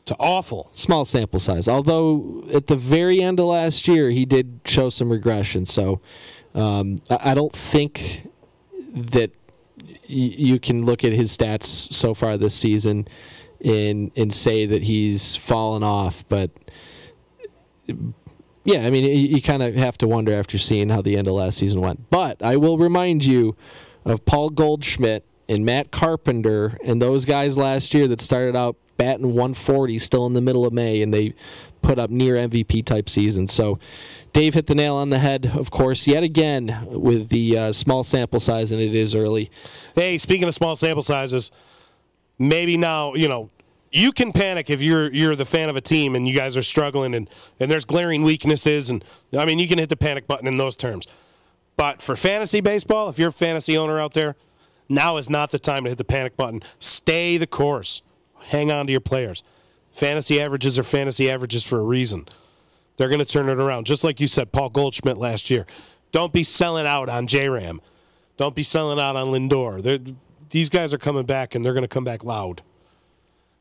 Speaker 4: To awful.
Speaker 9: Small sample size. Although at the very end of last year, he did show some regression. So I don't think that you can look at his stats so far this season and say that he's fallen off. But, yeah, I mean, you kind of have to wonder after seeing how the end of last season went. But I will remind you of Paul Goldschmidt and Matt Carpenter and those guys last year that started out batting 140 still in the middle of May, and they put up near MVP-type seasons. So Dave hit the nail on the head, of course, yet again with the small sample size, and it is early.
Speaker 4: Hey, speaking of small sample sizes, maybe now, you can panic if you're the fan of a team and you guys are struggling and there's glaring weaknesses. And I mean, you can hit the panic button in those terms. But for fantasy baseball, if you're a fantasy owner out there, now is not the time to hit the panic button. Stay the course. Hang on to your players. Fantasy averages are fantasy averages for a reason. They're going to turn it around. Just like you said, Paul Goldschmidt last year. Don't be selling out on J-Ram. Don't be selling out on Lindor. These guys are coming back, and they're going to come back loud.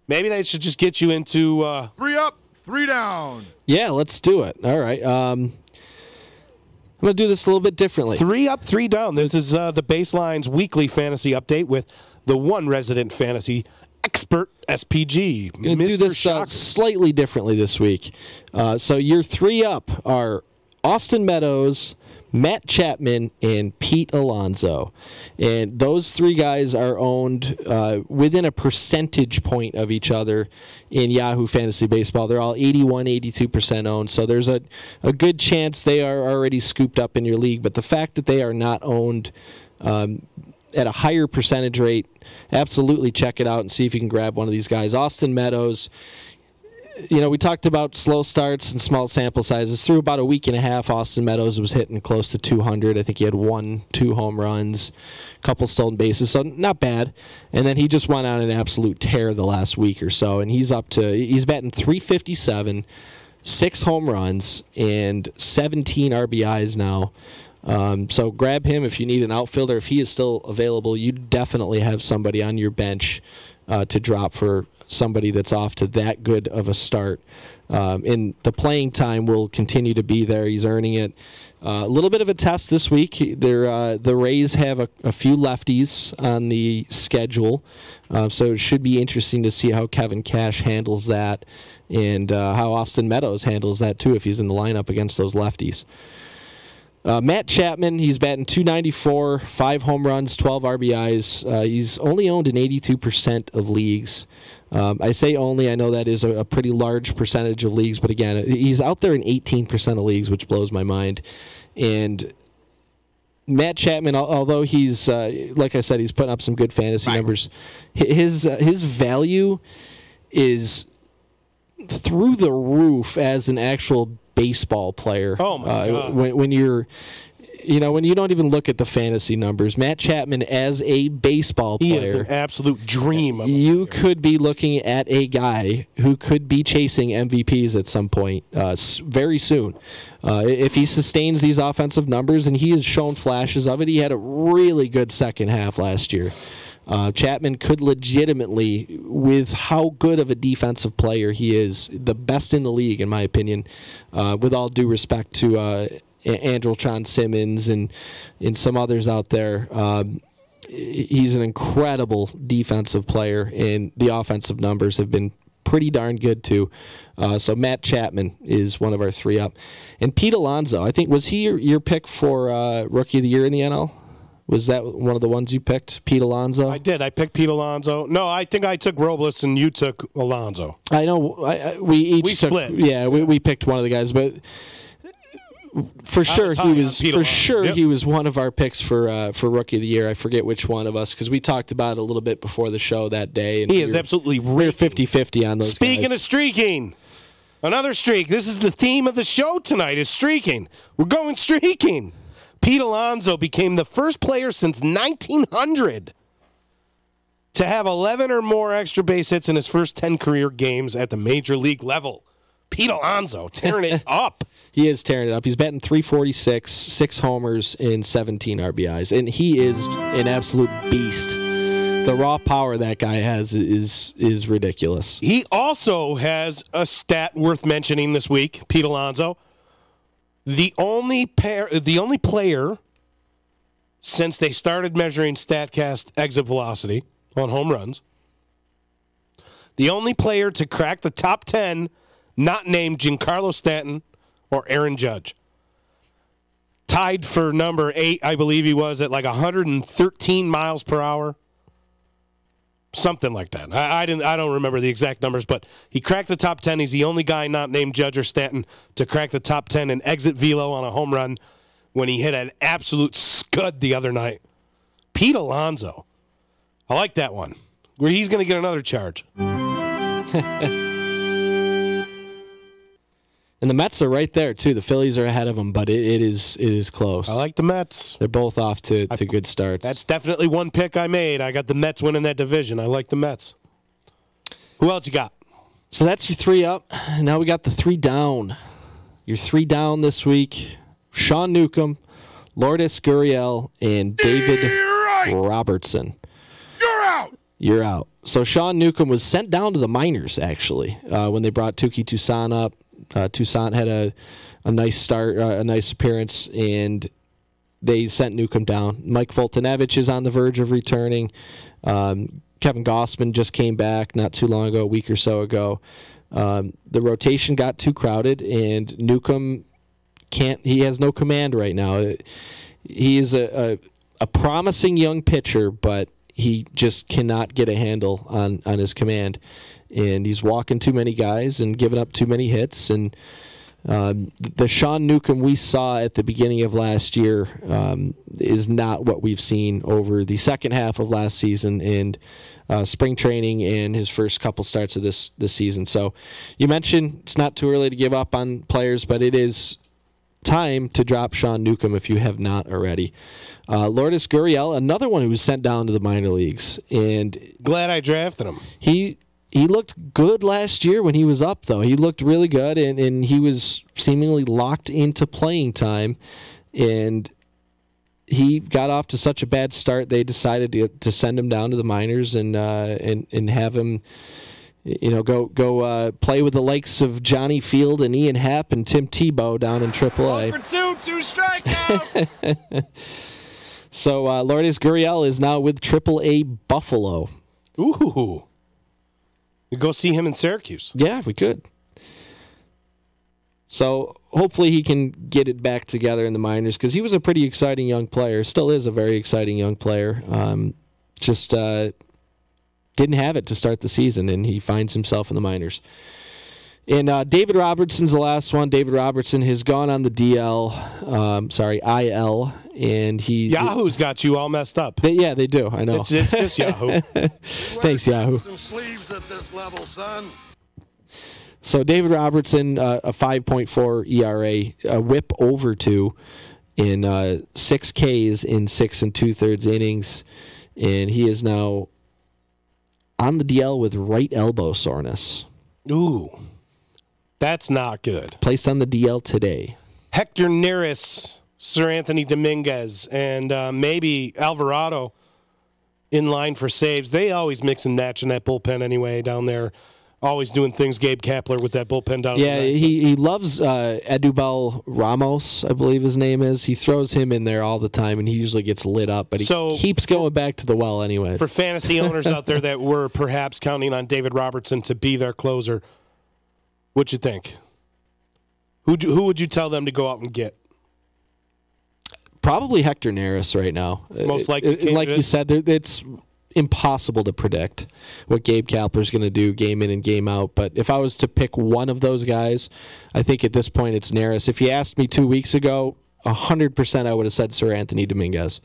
Speaker 4: Maybe they should just get you into
Speaker 13: 3 up, 3 down.
Speaker 9: Yeah, let's do it. All right. I'm going to do this a little bit differently.
Speaker 4: 3 up, 3 down. This is the Baseline's weekly fantasy update with the one resident fantasy expert, SPG.
Speaker 9: I'm going to do this slightly differently this week. So your 3 up are Austin Meadows, Matt Chapman, and Pete Alonso. And those 3 guys are owned within a percentage point of each other in Yahoo Fantasy Baseball. They're all 81, 82% owned. So there's a good chance they are already scooped up in your league. But the fact that they are not owned at a higher percentage rate, absolutely check it out and see if you can grab one of these guys. Austin Meadows, we talked about slow starts and small sample sizes. Through about a week and a half, Austin Meadows was hitting close to 200. I think he had 2 home runs, a couple stolen bases, so not bad. And then he just went on an absolute tear the last week or so, and he's batting 357, 6 home runs, and 17 RBIs now. So grab him if you need an outfielder. If he is still available, you definitely have somebody on your bench to drop for somebody that's off to that good of a start. And the playing time will continue to be there. He's earning it. A little bit of a test this week. The Rays have a few lefties on the schedule, so it should be interesting to see how Kevin Cash handles that and how Austin Meadows handles that too if he's in the lineup against those lefties. Matt Chapman, he's batting .294, 5 home runs, 12 RBIs. He's only owned in 82% of leagues. I say only, I know that is a pretty large percentage of leagues, but again, he's out there in 18% of leagues, which blows my mind. And Matt Chapman, although he's, like I said, he's putting up some good fantasy numbers, his value is through the roof as an actual baseball player.
Speaker 4: Oh my God.
Speaker 9: When you're, when you don't even look at the fantasy numbers, Matt Chapman as a baseball player,
Speaker 4: he is an absolute dream.
Speaker 9: You could be looking at a guy who could be chasing MVPs at some point very soon. If he sustains these offensive numbers, and he has shown flashes of it, he had a really good second half last year. Chapman could legitimately, with how good of a defensive player he is, the best in the league, in my opinion, with all due respect to Andrelton Simmons and some others out there. He's an incredible defensive player, and the offensive numbers have been pretty darn good, too. So Matt Chapman is one of our 3 up. And Pete Alonso, I think, was he your pick for Rookie of the Year in the NL? Was that one of the ones you picked, Pete Alonso?
Speaker 4: I did. I picked Pete Alonso. No, I think I took Robles and you took Alonso.
Speaker 9: I know. We
Speaker 4: split.
Speaker 9: Yeah, we picked one of the guys, but for sure he was one of our picks for Rookie of the Year. I forget which one of us, because we talked about it a little bit before the show that day. And
Speaker 4: he is absolutely
Speaker 9: we're 50-50 on those.
Speaker 4: Speaking
Speaker 9: guys.
Speaker 4: of streaking, another streak. This is the theme of the show tonight, is streaking. We're going streaking. Pete Alonso became the first player since 1900 to have 11 or more extra base hits in his first 10 career games at the major league level. Pete Alonso tearing it up.
Speaker 9: He is tearing it up. He's batting .346, 6 homers, and 17 RBIs. And he is an absolute beast. The raw power that guy has is ridiculous.
Speaker 4: He also has a stat worth mentioning this week, Pete Alonso. The only player since they started measuring StatCast exit velocity on home runs. The only player to crack the top 10 not named Giancarlo Stanton or Aaron Judge. Tied for number 8, I believe he was, at like 113 miles per hour. Something like that. I don't remember the exact numbers, but he cracked the top 10. He's the only guy not named Judge or Stanton to crack the top 10 in exit velo on a home run when he hit an absolute scud the other night. Pete Alonso. I like that one. Where he's going to get another charge.
Speaker 9: And the Mets are right there, too. The Phillies are ahead of them, but it is close.
Speaker 4: I like the Mets.
Speaker 9: They're both off to good starts.
Speaker 4: That's definitely one pick I made. I got the Mets winning that division. I like the Mets. Who else you got?
Speaker 9: So that's your 3 up. Now we got the 3 down. Your 3 down this week, Sean Newcomb, Lourdes Gurriel, and David Robertson. You're out. So Sean Newcomb was sent down to the minors, actually, when they brought Touki Toussaint up. Toussaint had a nice start, a nice appearance, and they sent Newcomb down. Mike Foltynewicz is on the verge of returning. Kevin Gausman just came back not too long ago, a week or so ago. The rotation got too crowded, and Newcomb he has no command right now. He is a promising young pitcher, but he just cannot get a handle on his command. And he's walking too many guys and giving up too many hits. And the Sean Newcomb we saw at the beginning of last year is not what we've seen over the second half of last season and spring training and his first couple starts of this season. So you mentioned it's not too early to give up on players, but it is time to drop Sean Newcomb if you have not already. Lourdes Gurriel, another one who was sent down to the minor leagues. And
Speaker 4: glad I drafted him.
Speaker 9: He looked good last year when he was up, though. He looked really good, and he was seemingly locked into playing time. And he got off to such a bad start, they decided to send him down to the minors and have him, go play with the likes of Johnny Field and Ian Happ and Tim Tebow down in AAA.
Speaker 10: Two strikeouts.
Speaker 9: So Lourdes Gurriel is now with AAA Buffalo.
Speaker 4: Ooh. We go see him in Syracuse.
Speaker 9: Yeah, we could. So hopefully he can get it back together in the minors because he was a pretty exciting young player. Still is a very exciting young player. Just didn't have it to start the season, and he finds himself in the minors. And David Robertson's the last one. David Robertson has gone on the IL, and
Speaker 4: Yahoo's got you all messed up.
Speaker 9: Yeah, they do. I know.
Speaker 4: It's just Yahoo.
Speaker 9: Thanks, Yahoo.
Speaker 10: Some sleeves at this level, son.
Speaker 9: So David Robertson, a 5.4 ERA, a whip over 2 in 6 Ks in 6 2/3 innings, and he is now on the DL with right elbow soreness.
Speaker 4: Ooh. That's not good.
Speaker 9: Placed on the DL today.
Speaker 4: Hector Neris, Sir Anthony Dominguez, and maybe Alvarado in line for saves. They always mix and match in that bullpen anyway down there. Always doing things, Gabe Kapler, with that bullpen down there.
Speaker 9: Yeah, he loves Edubel Ramos, I believe his name is. He throws him in there all the time, and he usually gets lit up, but he keeps going back to the well anyway.
Speaker 4: For fantasy owners out there that were perhaps counting on David Robertson to be their closer, what'd you think? Who would you tell them to go out and get?
Speaker 9: Probably Hector Neris right now.
Speaker 4: Most likely.
Speaker 9: Like you said, it's impossible to predict what Gabe Kapler's going to do game in and game out. But if I was to pick one of those guys, I think at this point it's Neris. If you asked me 2 weeks ago, 100% I would have said Sir Anthony Dominguez.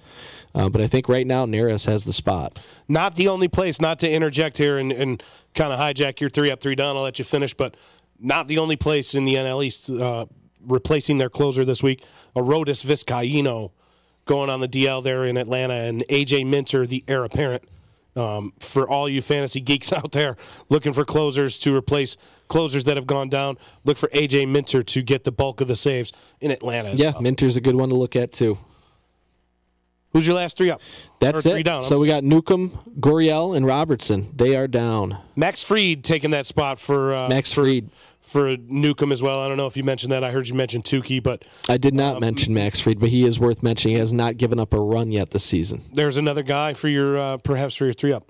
Speaker 9: But I think right now Neris has the spot.
Speaker 4: Not the only place, not to interject here and kind of hijack your 3 up, 3 down. I'll let you finish, but not the only place in the NL East replacing their closer this week. Arodys Vizcaíno going on the DL there in Atlanta, and A.J. Minter, the heir apparent. For all you fantasy geeks out there looking for closers to replace closers that have gone down, look for A.J. Minter to get the bulk of the saves in Atlanta.
Speaker 9: Yeah, Minter's a good one to look at too.
Speaker 4: Who's your last three up?
Speaker 9: That's
Speaker 4: Or three
Speaker 9: it.
Speaker 4: down,
Speaker 9: So we got Newcomb, Goriel, and Robertson. They are down.
Speaker 4: Max Fried taking that spot for
Speaker 9: Max Fried.
Speaker 4: For Newcomb as well. I don't know if you mentioned that. I heard you mention Tukey, but
Speaker 9: I did not mention Max Fried, but he is worth mentioning. He has not given up a run yet this season.
Speaker 4: there's another guy for your perhaps for your three up.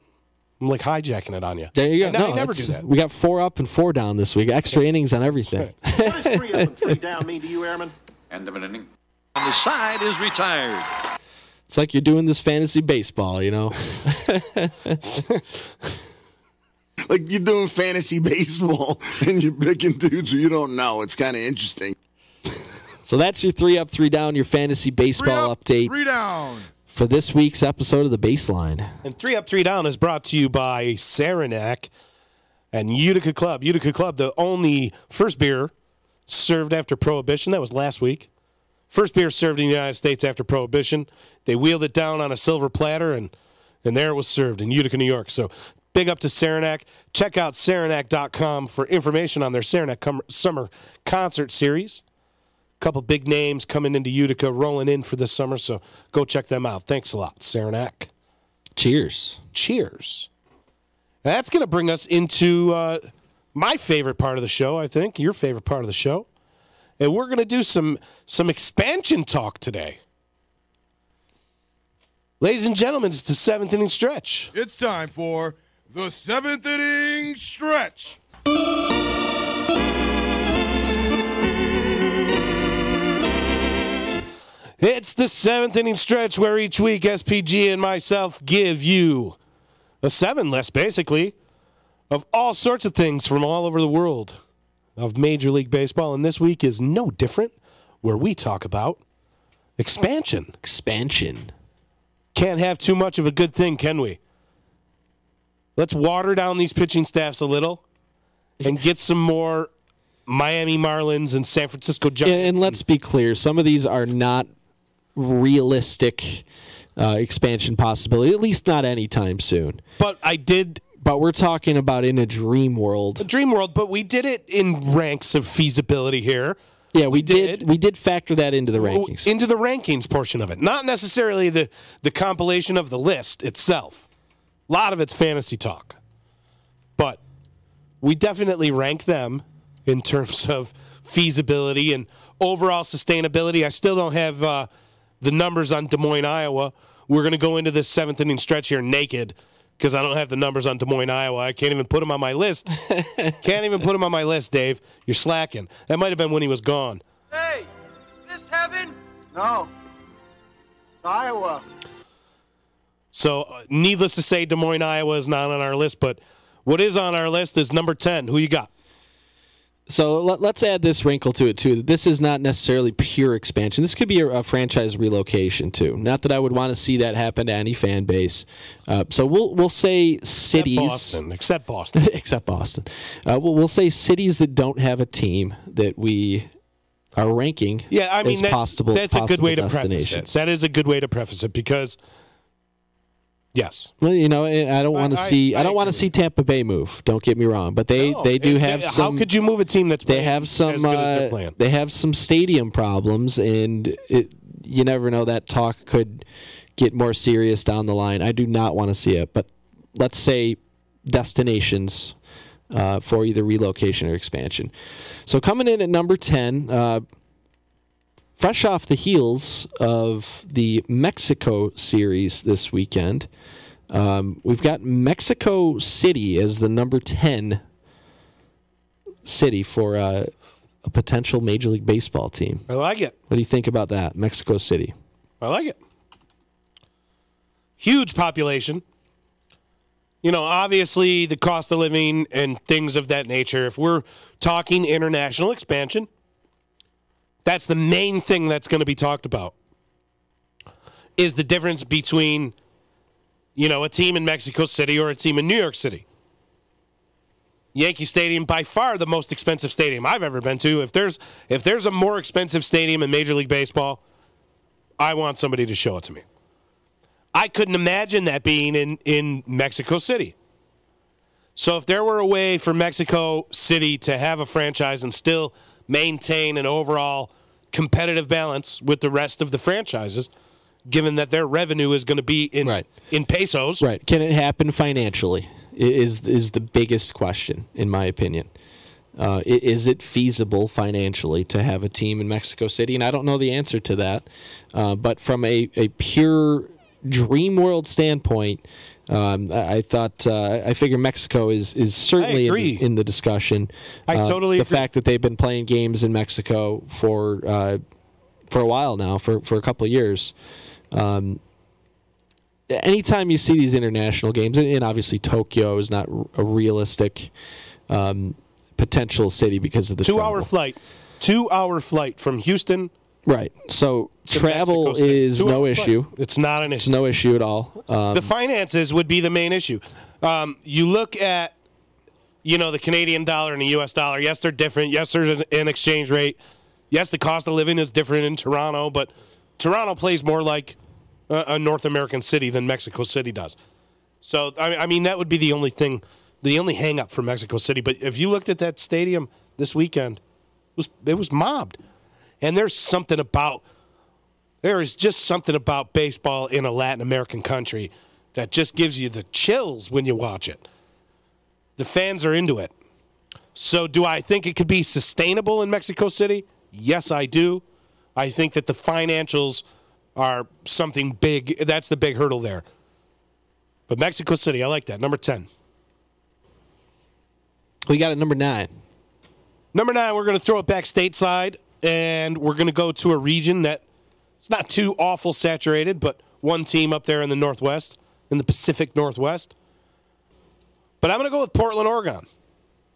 Speaker 4: I'm like hijacking it on you.
Speaker 9: There you go.
Speaker 4: I never do that.
Speaker 9: We got 4 up and 4 down this week. Extra innings on everything.
Speaker 14: What does 3 up and 3 down mean to you, Airman?
Speaker 10: End of an inning. On the side is retired.
Speaker 9: It's like you're doing this fantasy baseball, you know?
Speaker 15: Like you're doing fantasy baseball and you're picking dudes who you don't know. It's kind of interesting.
Speaker 9: So that's your 3 up, 3 down, your fantasy baseball update
Speaker 13: 3 down.
Speaker 9: for this week's episode of The Baseline.
Speaker 4: And 3 up, 3 down is brought to you by Saranac and Utica Club. Utica Club, the only first beer served after Prohibition. That was last week. First beer served in the United States after Prohibition. They wheeled it down on a silver platter, and there it was served in Utica, New York. So big up to Saranac. Check out Saranac.com for information on their Saranac Summer Concert Series. A couple big names coming into Utica, rolling in for this summer, so go check them out. Thanks a lot, Saranac.
Speaker 9: Cheers.
Speaker 4: Cheers. That's going to bring us into my favorite part of the show, I think, your favorite part of the show. And we're going to do some expansion talk today. Ladies and gentlemen, it's the 7th inning stretch.
Speaker 13: It's time for the 7th inning stretch.
Speaker 4: It's the 7th inning stretch where each week SPG and myself give you a 7 list, basically, of all sorts of things from all over the world of Major League Baseball. And this week is no different, where we talk about expansion.
Speaker 9: Expansion.
Speaker 4: Can't have too much of a good thing, can we? Let's water down these pitching staffs a little and get some more Miami Marlins and San Francisco Giants.
Speaker 9: And let's be clear, some of these are not realistic expansion possibility, at least not anytime soon.
Speaker 4: But
Speaker 9: we're talking about in a dream world.
Speaker 4: A dream world, but we did it in ranks of feasibility here.
Speaker 9: Yeah, we did. We did factor that into the rankings.
Speaker 4: Into the rankings portion of it. Not necessarily the compilation of the list itself. A lot of it's fantasy talk. But we definitely rank them in terms of feasibility and overall sustainability. I still don't have the numbers on Des Moines, Iowa. We're going to go into this 7th inning stretch here naked because I don't have the numbers on Des Moines, Iowa. I can't even put them on my list. Can't even put them on my list, Dave. You're slacking. That might have been when he was gone.
Speaker 14: Hey, is this heaven? No. It's Iowa.
Speaker 4: So, needless to say, Des Moines, Iowa is not on our list, but what is on our list is number 10. Who you got?
Speaker 9: So let's add this wrinkle to it, too. This is not necessarily pure expansion. This could be a franchise relocation, too. Not that I would want to see that happen to any fan base. So we'll say cities.
Speaker 4: Except Boston.
Speaker 9: Except Boston. We'll say cities that don't have a team that we are ranking as possible
Speaker 4: that's a good way to preface
Speaker 9: destinations.
Speaker 4: it. That is a good way to preface it because, yes.
Speaker 9: Well, you know, I don't want to see. I don't want to see Tampa Bay move. Don't get me wrong, but they do have some.
Speaker 4: How could you move a team that's
Speaker 9: they have some?
Speaker 4: as good as they're playing?
Speaker 9: They have some stadium problems, and you never know, that talk could get more serious down the line. I do not want to see it, but let's say destinations for either relocation or expansion. So coming in at number 10. Fresh off the heels of the Mexico series this weekend, we've got Mexico City as the number 10 city for a potential Major League Baseball team.
Speaker 4: I like it.
Speaker 9: What do you think about that, Mexico City?
Speaker 4: I like it. Huge population. You know, obviously the cost of living and things of that nature. If we're talking international expansion, that's the main thing that's going to be talked about, is the difference between, you know, a team in Mexico City or a team in New York City. Yankee Stadium, by far the most expensive stadium I've ever been to. If there's a more expensive stadium in Major League Baseball, I want somebody to show it to me. I couldn't imagine that being in Mexico City. So if there were a way for Mexico City to have a franchise and still maintain an overall competitive balance with the rest of the franchises, given that their revenue is going to be in pesos.
Speaker 9: Right. Can it happen financially is the biggest question, in my opinion. Is it feasible financially to have a team in Mexico City? And I don't know the answer to that. But from a pure dream world standpoint, I figure Mexico is certainly in the discussion.
Speaker 4: I totally agree.
Speaker 9: The fact that they've been playing games in Mexico for a while now, for a couple of years. Anytime you see these international games, and obviously Tokyo is not a realistic potential city because of the
Speaker 4: 2-hour flight. 2-hour flight from Houston.
Speaker 9: Right. So travel is no issue.
Speaker 4: It's not an issue.
Speaker 9: It's no issue at all.
Speaker 4: The finances would be the main issue. You look at, the Canadian dollar and the U.S. dollar. Yes, they're different. Yes, there's an exchange rate. Yes, the cost of living is different in Toronto, but Toronto plays more like a North American city than Mexico City does. So, I mean, that would be the only thing, the only hang-up for Mexico City. But if you looked at that stadium this weekend, it was mobbed. And there is just something about baseball in a Latin American country that just gives you the chills when you watch it. The fans are into it. So do I think it could be sustainable in Mexico City? Yes, I do. I think that the financials are something big. That's the big hurdle there. But Mexico City, I like that. Number 10.
Speaker 9: We got it number 9.
Speaker 4: Number 9, we're going to throw it back stateside, and we're going to go to a region that it's not too awful saturated, but one team up there in the Northwest, in the Pacific Northwest. But I'm going to go with Portland, Oregon.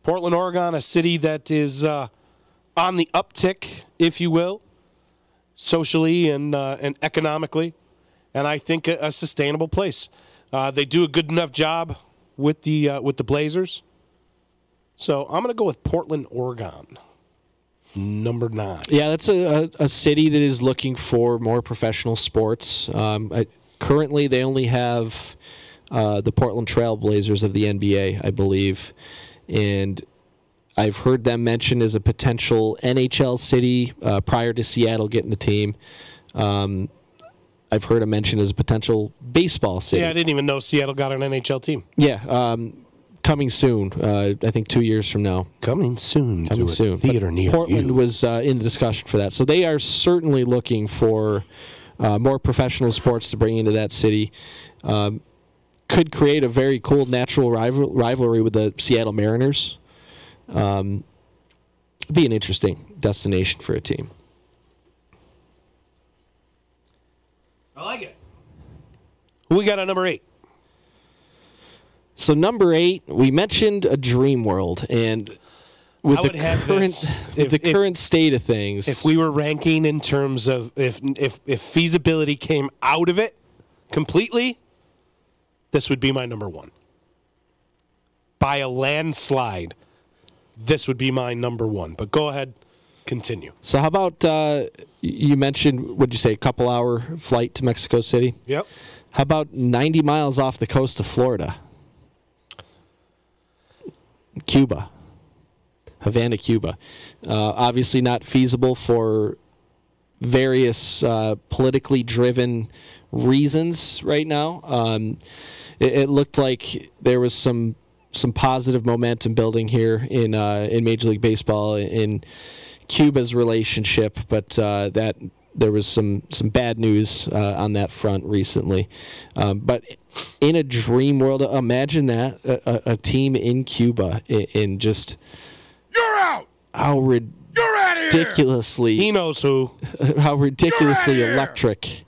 Speaker 4: Portland, Oregon, a city that is on the uptick, if you will, socially and economically, and I think a sustainable place. They do a good enough job with the Blazers. So I'm going to go with Portland, Oregon, number 9.
Speaker 9: Yeah, that's a city that is looking for more professional sports. Currently, they only have the Portland Trail Blazers of the NBA, I believe, and I've heard them mentioned as a potential NHL city prior to Seattle getting the team. I've heard them mentioned as a potential baseball city.
Speaker 4: Yeah, I didn't even know Seattle got an NHL team.
Speaker 9: Yeah, coming soon. I think 2 years from now.
Speaker 4: Coming soon.
Speaker 9: Theater near Portland was in the discussion for that. So they are certainly looking for more professional sports to bring into that city. Could create a very cool natural rivalry with the Seattle Mariners. Be an interesting destination for a team.
Speaker 4: I like it. Who we got on number 8?
Speaker 9: So number 8, we mentioned a dream world, and with the current state of things,
Speaker 4: if we were ranking in terms of if feasibility came out of it completely, this would be my number 1. By a landslide, this would be my number 1. But go ahead, continue.
Speaker 9: So how about you mentioned, what'd you say, a couple-hour flight to Mexico City?
Speaker 4: Yep.
Speaker 9: How about 90 miles off the coast of Florida? Cuba. Havana, Cuba. Obviously not feasible for various politically driven reasons right now. It looked like there was some positive momentum building here in Major League Baseball in Cuba's relationship, but that there was some bad news on that front recently. But in a dream world, imagine that a team in Cuba in just
Speaker 13: you're out.
Speaker 9: How ridiculously
Speaker 4: he knows who
Speaker 9: how ridiculously electric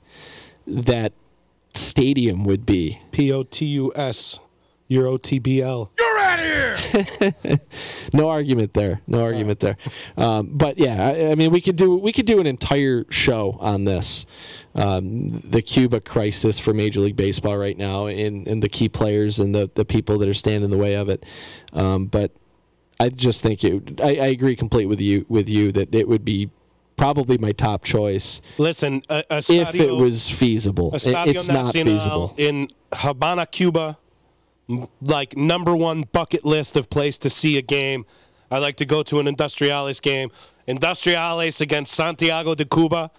Speaker 9: that stadium would be.
Speaker 4: POTUS. Your OTBL.
Speaker 13: You're out of here.
Speaker 9: No argument there. But yeah, I mean, we could do an entire show on this, the Cuba crisis for Major League Baseball right now, and the key players and the people that are standing in the way of it. But I just think I agree completely with you that it would be probably my top choice.
Speaker 4: Listen,
Speaker 9: if it was feasible, it's not feasible
Speaker 4: in Havana, Cuba. Like number 1 bucket list of place to see a game. I like to go to an Industrialis game, Industriales against Santiago de Cuba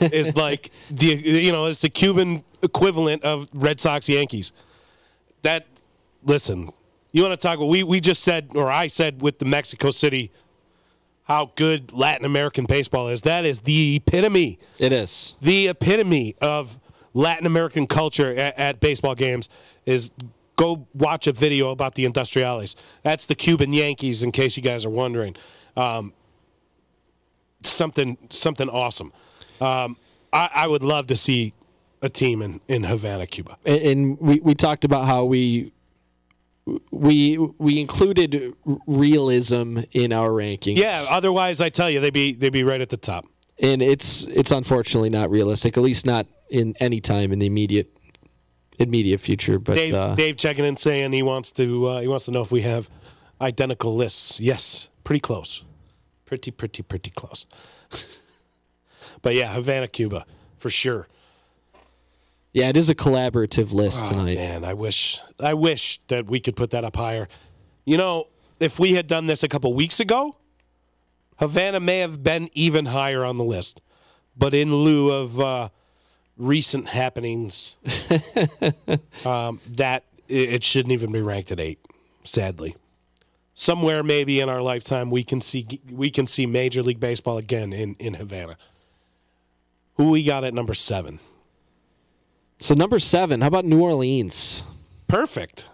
Speaker 4: is like it's the Cuban equivalent of Red Sox Yankees. Listen, you want to talk? We just said, or I said, with the Mexico City, how good Latin American baseball is. That is the epitome.
Speaker 9: It is
Speaker 4: the epitome of Latin American culture at baseball games. Is go watch a video about the Industriales. That's the Cuban Yankees, in case you guys are wondering. Something awesome. I would love to see a team in Havana, Cuba.
Speaker 9: And we talked about how we included realism in our rankings.
Speaker 4: Yeah, otherwise I tell you they'd be right at the top.
Speaker 9: And it's unfortunately not realistic, at least not in any time in the immediate future. But
Speaker 4: Dave checking in saying he wants to know if we have identical lists. Yes, pretty close. Pretty close. But yeah, Havana, Cuba, for sure.
Speaker 9: Yeah, it is a collaborative list tonight.
Speaker 4: Man, I wish that we could put that up higher. If we had done this a couple weeks ago, Havana may have been even higher on the list. But in lieu of recent happenings, that it shouldn't even be ranked at 8, sadly. Somewhere maybe in our lifetime we can see Major League Baseball again in Havana. Who we got at number 7?
Speaker 9: So number 7, how about New Orleans?
Speaker 4: Perfect.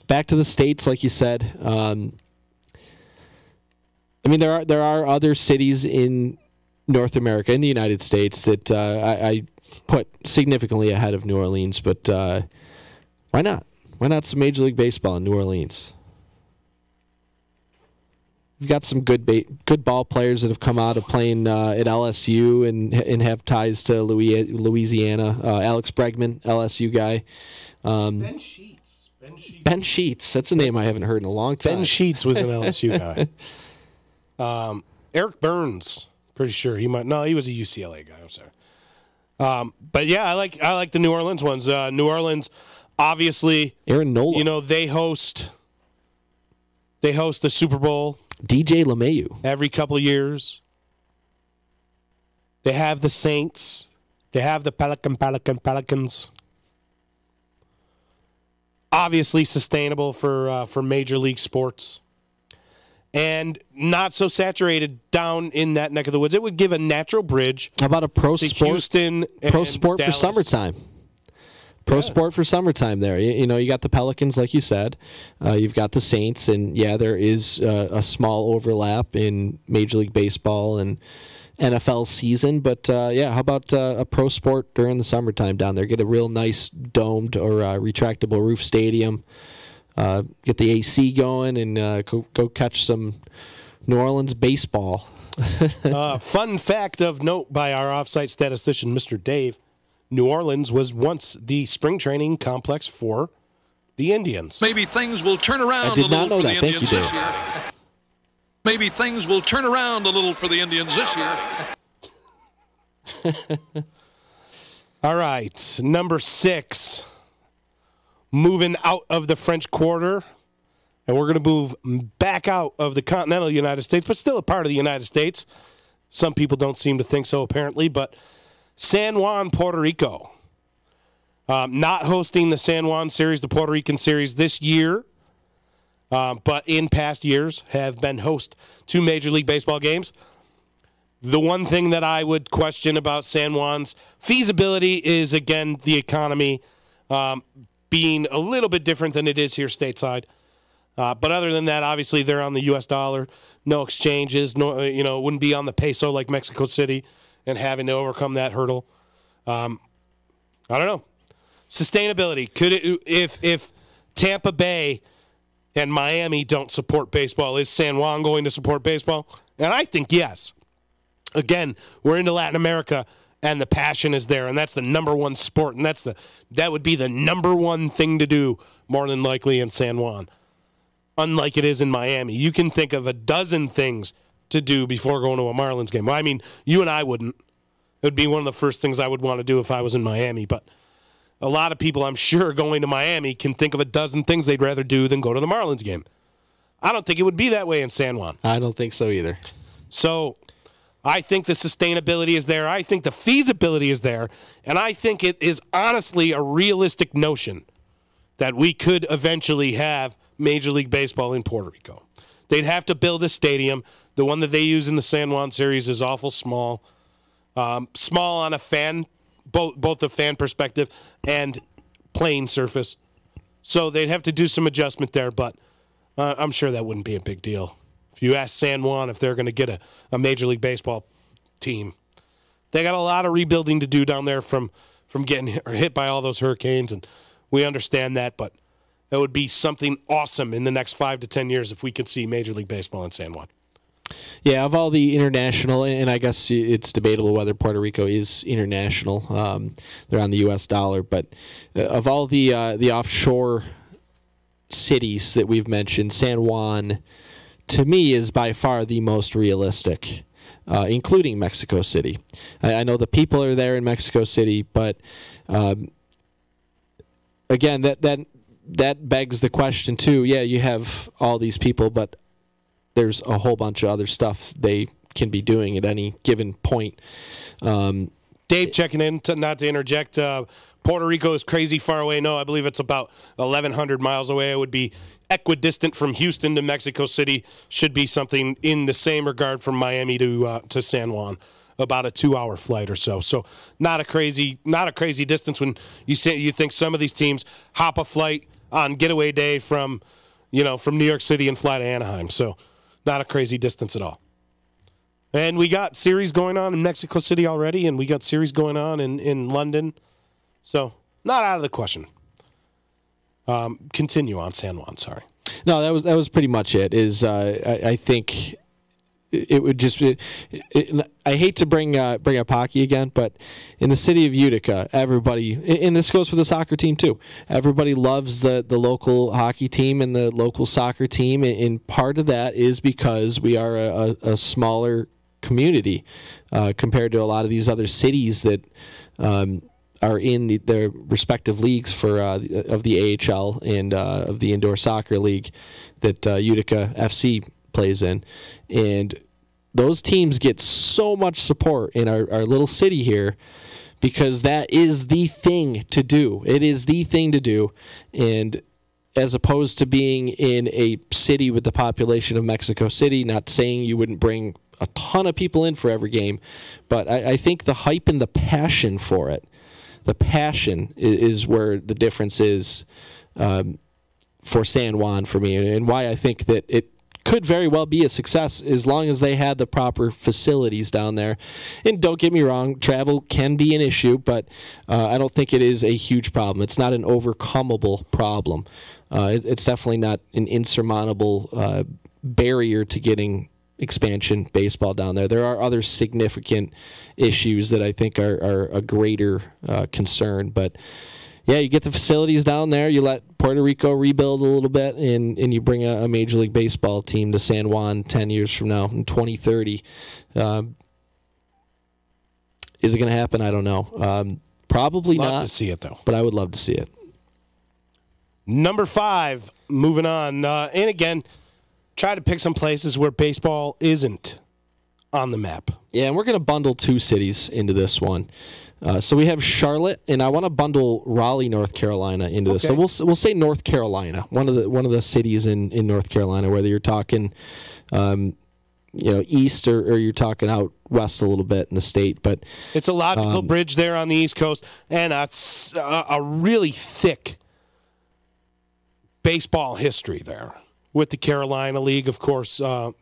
Speaker 9: Back to the States, like you said. I mean, there are other cities in North America, in the United States, that I put significantly ahead of New Orleans. But why not? Why not some Major League Baseball in New Orleans? We've got some good ball players that have come out of playing at LSU and have ties to Louisiana. Alex Bregman, LSU guy.
Speaker 4: Ben Sheets.
Speaker 9: Ben Sheets. That's a name I haven't heard in a long time.
Speaker 4: Ben Sheets was an LSU guy. Eric Burns. Pretty sure he might. No, he was a UCLA guy. I'm sorry. But yeah, I like the New Orleans ones. New Orleans, obviously.
Speaker 9: Aaron Nola.
Speaker 4: They host the Super Bowl.
Speaker 9: DJ LeMahieu.
Speaker 4: Every couple of years. They have the Saints. They have the Pelicans. Obviously sustainable for Major League sports. And not so saturated down in that neck of the woods. It would give a natural bridge.
Speaker 9: How about a pro
Speaker 4: to
Speaker 9: sport?
Speaker 4: Houston
Speaker 9: pro sport
Speaker 4: Dallas.
Speaker 9: For summertime. Sport for summertime there. You got the Pelicans, like you said. You've got the Saints, and yeah, there is a small overlap in Major League Baseball and NFL season. But yeah, how about a pro sport during the summertime down there? Get a real nice domed or retractable roof stadium. Get the AC going and go catch some New Orleans baseball.
Speaker 4: Fun fact of note by our offsite statistician, Mr. Dave. New Orleans was once the spring training complex for the Indians.
Speaker 16: Maybe things will turn around
Speaker 9: I did not know that. Thank you, Dave.
Speaker 16: Maybe things will turn around a little for the Indians this year.
Speaker 4: All right, number 6. Moving out of the French Quarter, and we're going to move back out of the continental United States, but still a part of the United States. Some people don't seem to think so, apparently, but San Juan, Puerto Rico. Not hosting the San Juan series, the Puerto Rican series this year, but in past years have been host to Major League Baseball games. The one thing that I would question about San Juan's feasibility is, again, the economy being a little bit different than it is here stateside. But other than that, obviously, they're on the U.S. dollar. No exchanges. No, it wouldn't be on the peso like Mexico City and having to overcome that hurdle. I don't know. Sustainability. Could it, if Tampa Bay and Miami don't support baseball, is San Juan going to support baseball? And I think yes. Again, we're into Latin America, and the passion is there, and that's the number one sport, and that would be the number one thing to do, more than likely, in San Juan. Unlike it is in Miami. You can think of a dozen things to do before going to a Marlins game. Well, I mean, you and I wouldn't. It would be one of the first things I would want to do if I was in Miami, but a lot of people, I'm sure, going to Miami can think of a dozen things they'd rather do than go to the Marlins game. I don't think it would be that way in San Juan.
Speaker 9: I don't think so either.
Speaker 4: So I think the sustainability is there. I think the feasibility is there. And I think it is honestly a realistic notion that we could eventually have Major League Baseball in Puerto Rico. They'd have to build a stadium. The one that they use in the San Juan series is awful small. Small on a fan, both the fan perspective and playing surface. So they'd have to do some adjustment there, but I'm sure that wouldn't be a big deal. If you ask San Juan if they're going to get a Major League Baseball team, they got a lot of rebuilding to do down there from getting hit by all those hurricanes, and we understand that, but that would be something awesome in the next 5 to 10 years if we could see Major League Baseball in San Juan.
Speaker 9: Yeah, of all the international, and I guess it's debatable whether Puerto Rico is international. They're on the U.S. dollar, but of all the offshore cities that we've mentioned, San Juan, to me, is by far the most realistic, including Mexico City. I know the people are there in Mexico City, but again, that begs the question too. Yeah, you have all these people, but there's a whole bunch of other stuff they can be doing at any given point.
Speaker 4: Dave checking in, not to interject. Puerto Rico is crazy far away. No, I believe it's about 1,100 miles away. It would be equidistant from Houston to Mexico City. Should be something in the same regard from Miami to San Juan, about a 2-hour flight or so. So not a crazy distance when you think some of these teams hop a flight on getaway day from New York City and fly to Anaheim. So not a crazy distance at all. And we got series going on in Mexico City already, and we got series going on in London. So not out of the question. Continue on San Juan, sorry.
Speaker 9: No, that was pretty much it. I think it would just be, I hate to bring up hockey again, but in the city of Utica, everybody, and this goes for the soccer team too, everybody loves the local hockey team and the local soccer team, and part of that is because we are a smaller community compared to a lot of these other cities that are in their respective leagues for of the AHL and of the indoor soccer league that Utica FC plays in. And those teams get so much support in our little city here because that is the thing to do. It is the thing to do. And as opposed to being in a city with the population of Mexico City, not saying you wouldn't bring a ton of people in for every game, but I think the hype and the passion for it, the passion is where the difference is for San Juan for me, and why I think that it could very well be a success as long as they had the proper facilities down there. And don't get me wrong, travel can be an issue, but I don't think it is a huge problem. It's not an overcomable problem. It's definitely not an insurmountable barrier to getting expansion baseball down there. There are other significant issues that I think are a greater concern, but yeah, you get the facilities down there, you let Puerto Rico rebuild a little bit, and you bring a Major League Baseball team to San Juan 10 years from now, in 2030. Is it going to happen? I don't know. Probably not.
Speaker 4: Love to see it, though.
Speaker 9: But I would love to see it.
Speaker 4: Number 5, moving on. And again, try to pick some places where baseball isn't on the map.
Speaker 9: Yeah, and we're going to bundle 2 cities into this one. So we have Charlotte, and I want to bundle Raleigh, North Carolina into this. So we'll say North Carolina, one of the cities in North Carolina, whether you're talking east or you're talking out west a little bit in the state. But
Speaker 4: it's a logical bridge there on the East Coast, and it's a really thick baseball history there with the Carolina League, of course. The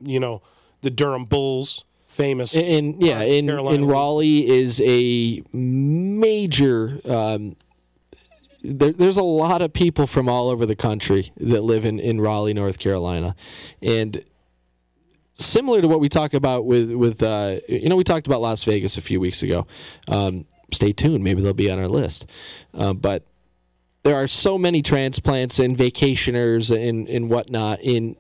Speaker 4: Durham Bulls. Famous.
Speaker 9: In Raleigh is a major. There's a lot of people from all over the country that live in Raleigh, North Carolina, and similar to what we talk about with we talked about Las Vegas a few weeks ago. Stay tuned, maybe they'll be on our list. But there are so many transplants and vacationers and whatnot in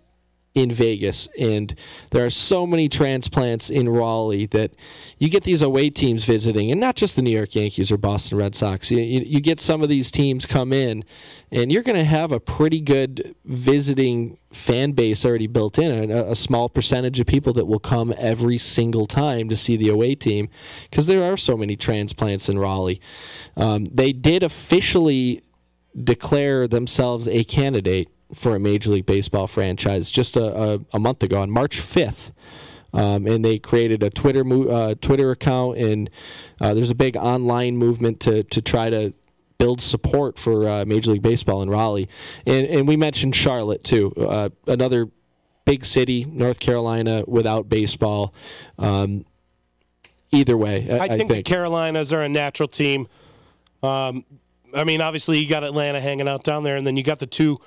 Speaker 9: in Vegas, and there are so many transplants in Raleigh that you get these away teams visiting, and not just the New York Yankees or Boston Red Sox. You get some of these teams come in, and you're going to have a pretty good visiting fan base already built in, a small percentage of people that will come every single time to see the away team, because there are so many transplants in Raleigh. They did officially declare themselves a candidate for a Major League Baseball franchise just a month ago, on March 5th. And they created a Twitter account, and there's a big online movement to try to build support for Major League Baseball in Raleigh. And we mentioned Charlotte, too, another big city, North Carolina, without baseball. Either way,
Speaker 4: I think the Carolinas are a natural team. I mean, obviously, you got Atlanta hanging out down there, and then you got the two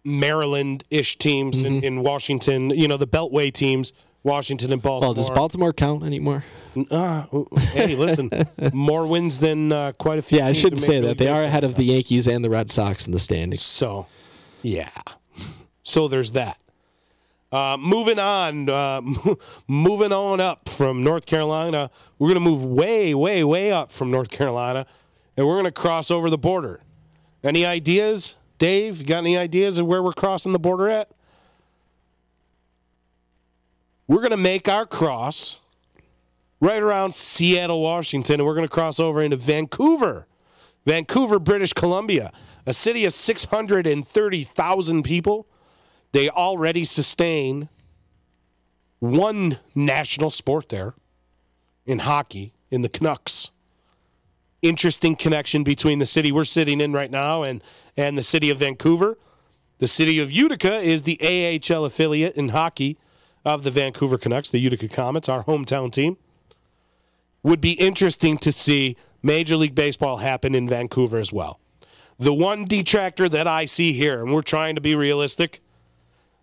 Speaker 4: Maryland-ish teams in Washington, the Beltway teams, Washington and Baltimore.
Speaker 9: Well, does Baltimore count anymore?
Speaker 4: Hey, listen, more wins than quite a few teams.
Speaker 9: I shouldn't say that. They are ahead of the Yankees and the Red Sox in the standings.
Speaker 4: So, yeah. So there's that. Moving on, moving on up from North Carolina. We're going to move way, way, way up from North Carolina, and we're going to cross over the border. Any ideas? Dave, you got any ideas of where we're crossing the border at? We're going to make our cross right around Seattle, Washington, and we're going to cross over into Vancouver, British Columbia, a city of 630,000 people. They already sustain one national sport there in hockey, in the Canucks. Interesting connection between the city we're sitting in right now and the city of Vancouver. The city of Utica is the AHL affiliate in hockey of the Vancouver Canucks, the Utica Comets, our hometown team. Would be interesting to see Major League Baseball happen in Vancouver as well. The one detractor that I see here, and we're trying to be realistic,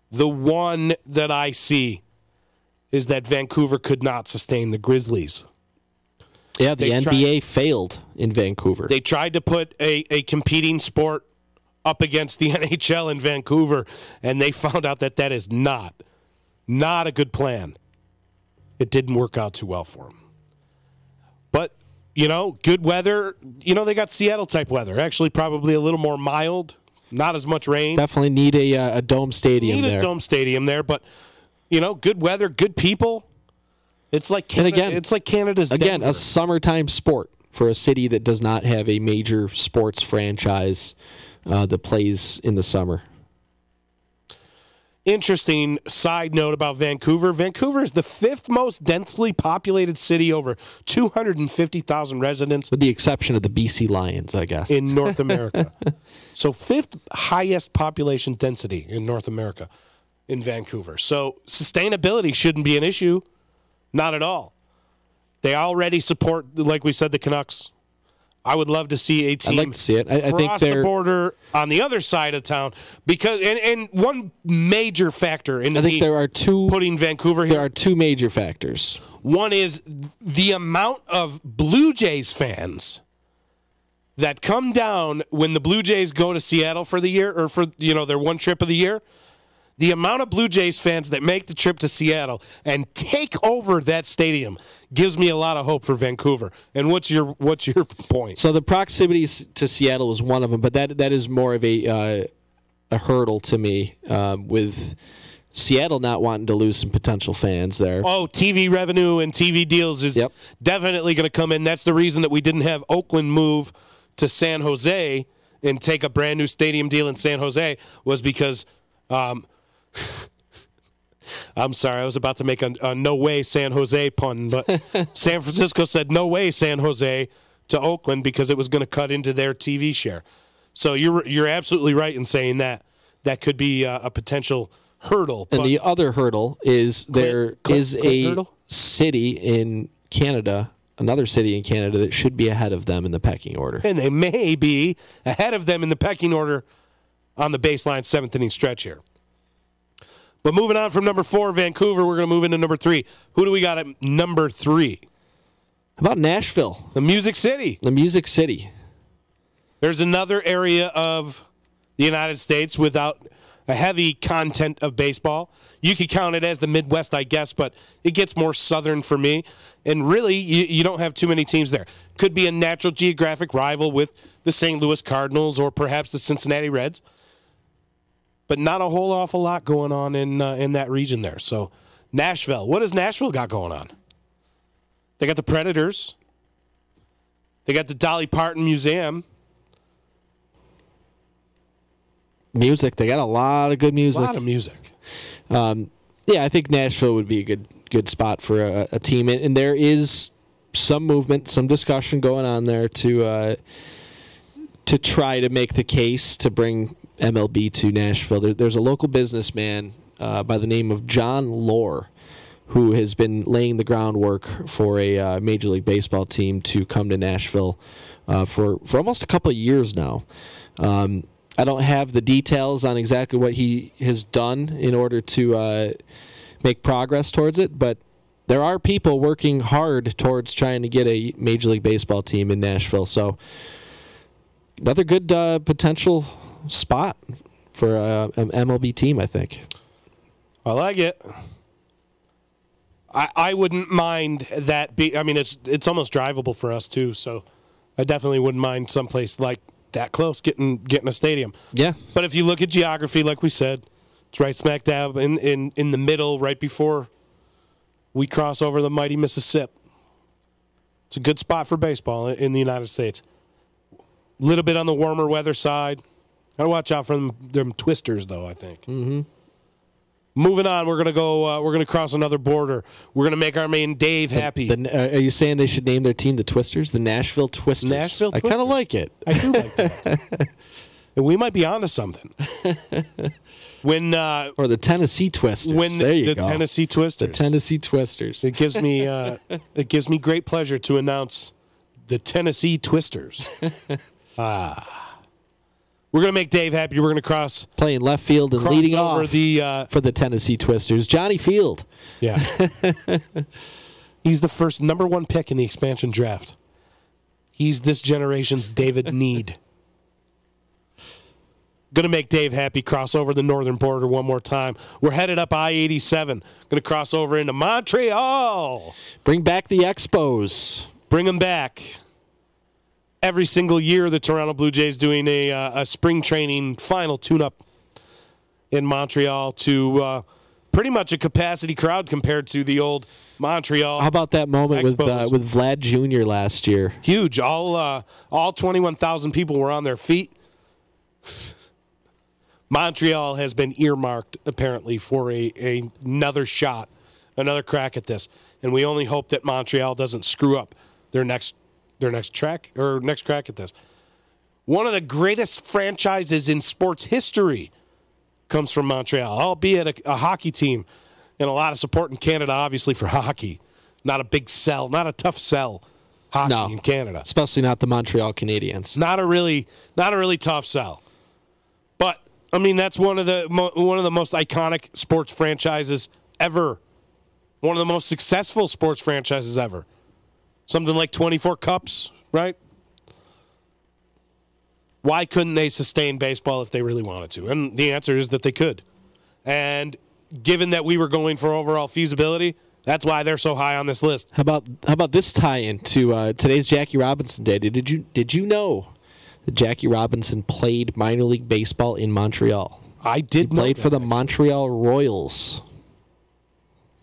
Speaker 4: the one that I see is that Vancouver could not sustain the Grizzlies.
Speaker 9: Yeah, the NBA failed in Vancouver.
Speaker 4: They tried to put a competing sport up against the NHL in Vancouver, and they found out that is not a good plan. It didn't work out too well for them. But, good weather. They got Seattle-type weather. Actually, probably a little more mild, not as much rain.
Speaker 9: Definitely need a dome stadium there.
Speaker 4: Need a dome stadium there, but, good weather, good people. It's like Canada,
Speaker 9: and again,
Speaker 4: it's like Canada's Denver.
Speaker 9: A summertime sport for a city that does not have a major sports franchise that plays in the summer.
Speaker 4: Interesting side note about Vancouver. Vancouver is the 5th most densely populated city, over 250,000 residents.
Speaker 9: With the exception of the BC Lions, I guess.
Speaker 4: In North America. So 5th highest population density in North America in Vancouver. So sustainability shouldn't be an issue. Not at all. They already support, like we said, the Canucks. I would love to see a team
Speaker 9: I'd like to see it. I think
Speaker 4: cross the border on the other side of town, because and one major factor in putting Vancouver here.
Speaker 9: There are two major factors.
Speaker 4: One is the amount of Blue Jays fans that come down when the Blue Jays go to Seattle for the year, or for their one trip of the year. The amount of Blue Jays fans that make the trip to Seattle and take over that stadium gives me a lot of hope for Vancouver. And what's your point?
Speaker 9: So the proximity to Seattle is one of them, but that is more of a hurdle to me, with Seattle not wanting to lose some potential fans there.
Speaker 4: Oh, TV revenue and TV deals is definitely going to come in. That's the reason that we didn't have Oakland move to San Jose and take a brand new stadium deal in San Jose, was because I'm sorry, I was about to make a no way San Jose pun, but San Francisco said no way San Jose to Oakland because it was going to cut into their TV share. So you're absolutely right in saying that could be a potential hurdle.
Speaker 9: And the other hurdle is there is a city in Canada, another city in Canada that should be ahead of them in the pecking order.
Speaker 4: And they may be ahead of them in the pecking order on the baseline 7th inning stretch here. But moving on from number 4, Vancouver, we're going to move into number 3. Who do we got at number 3?
Speaker 9: How about Nashville?
Speaker 4: The Music City.
Speaker 9: The Music City.
Speaker 4: There's another area of the United States without a heavy content of baseball. You could count it as the Midwest, I guess, but it gets more southern for me. And really, you don't have too many teams there. Could be a natural geographic rival with the St. Louis Cardinals or perhaps the Cincinnati Reds, but not a whole awful lot going on in that region there. So Nashville, what has Nashville got going on? They got the Predators. They got the Dolly Parton Museum.
Speaker 9: Music. They got a lot of good music.
Speaker 4: A lot of music.
Speaker 9: Yeah, I think Nashville would be a good spot for a team. And there is some movement, some discussion going on there to try to make the case to bring MLB to Nashville. There's a local businessman by the name of John Lohr who has been laying the groundwork for a Major League Baseball team to come to Nashville for almost a couple of years now. I don't have the details on exactly what he has done in order to make progress towards it, but there are people working hard towards trying to get a Major League Baseball team in Nashville. So another good potential spot for an MLB team, I think.
Speaker 4: I like it. I wouldn't mind that. I mean, it's almost drivable for us too, so I definitely wouldn't mind someplace like that close getting a stadium.
Speaker 9: Yeah.
Speaker 4: But if you look at geography, like we said, it's right smack dab in the middle, right before we cross over the mighty Mississippi. It's a good spot for baseball in the United States. A little bit on the warmer weather side. Gotta watch out for them twisters, though, I think.
Speaker 9: Mm-hmm.
Speaker 4: Moving on, we're gonna cross another border. We're gonna make our man Dave happy.
Speaker 9: Are you saying they should name their team the Twisters, the Nashville Twisters?
Speaker 4: Nashville Twisters.
Speaker 9: I kind of like it.
Speaker 4: I do like that. And we might be onto something.
Speaker 9: Or the Tennessee Twisters. There you go.
Speaker 4: The Tennessee Twisters.
Speaker 9: The Tennessee Twisters.
Speaker 4: It gives me great pleasure to announce the Tennessee Twisters. We're going to make Dave happy. We're going to cross.
Speaker 9: Playing left field and leading
Speaker 4: over
Speaker 9: off for the Tennessee Twisters, Johnny Field.
Speaker 4: Yeah. He's the first number 1 pick in the expansion draft. He's this generation's David Need. Going to make Dave happy, cross over the northern border one more time. We're headed up I-87. Going to cross over into Montreal.
Speaker 9: Bring back the Expos.
Speaker 4: Bring them back. Every single year, the Toronto Blue Jays doing a spring training final tune-up in Montreal to pretty much a capacity crowd compared to the old Montreal.
Speaker 9: How about that moment with Vlad Jr. last year?
Speaker 4: Huge. All 21,000 people were on their feet. Montreal has been earmarked, apparently, for another shot, another crack at this. And we only hope that Montreal doesn't screw up their next crack at this. One of the greatest franchises in sports history comes from Montreal, albeit a hockey team, and a lot of support in Canada, obviously, for hockey. Not a big sell, not a tough sell hockey in Canada.
Speaker 9: Especially not the Montreal Canadiens.
Speaker 4: Not a really tough sell. But I mean, that's one of the most iconic sports franchises ever. One of the most successful sports franchises ever. Something like 24 cups, right? Why couldn't they sustain baseball if they really wanted to? And the answer is that they could. And given that we were going for overall feasibility, that's why they're so high on this list.
Speaker 9: How about this tie-in to today's Jackie Robinson Day? Did you know that Jackie Robinson played minor league baseball in Montreal?
Speaker 4: I did.
Speaker 9: He played for the Montreal Royals.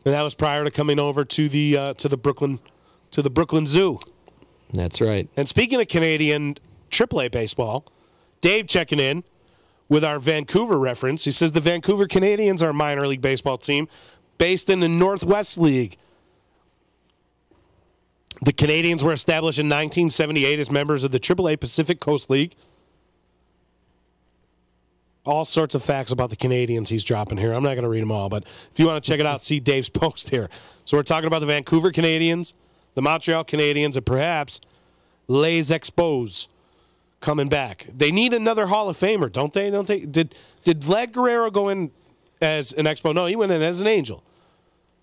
Speaker 4: And that was prior to coming over to the Brooklyn Zoo.
Speaker 9: That's right.
Speaker 4: And speaking of Canadian AAA baseball, Dave checking in with our Vancouver reference. He says the Vancouver Canadians are a minor league baseball team based in the Northwest League. The Canadians were established in 1978 as members of the AAA Pacific Coast League. All sorts of facts about the Canadians he's dropping here. I'm not going to read them all, but if you want to check it out, see Dave's post here. So we're talking about the Vancouver Canadians, the Montreal Canadiens, and perhaps Les Expos coming back. They need another Hall of Famer, don't they? Did Vlad Guerrero go in as an Expo? No, he went in as an Angel,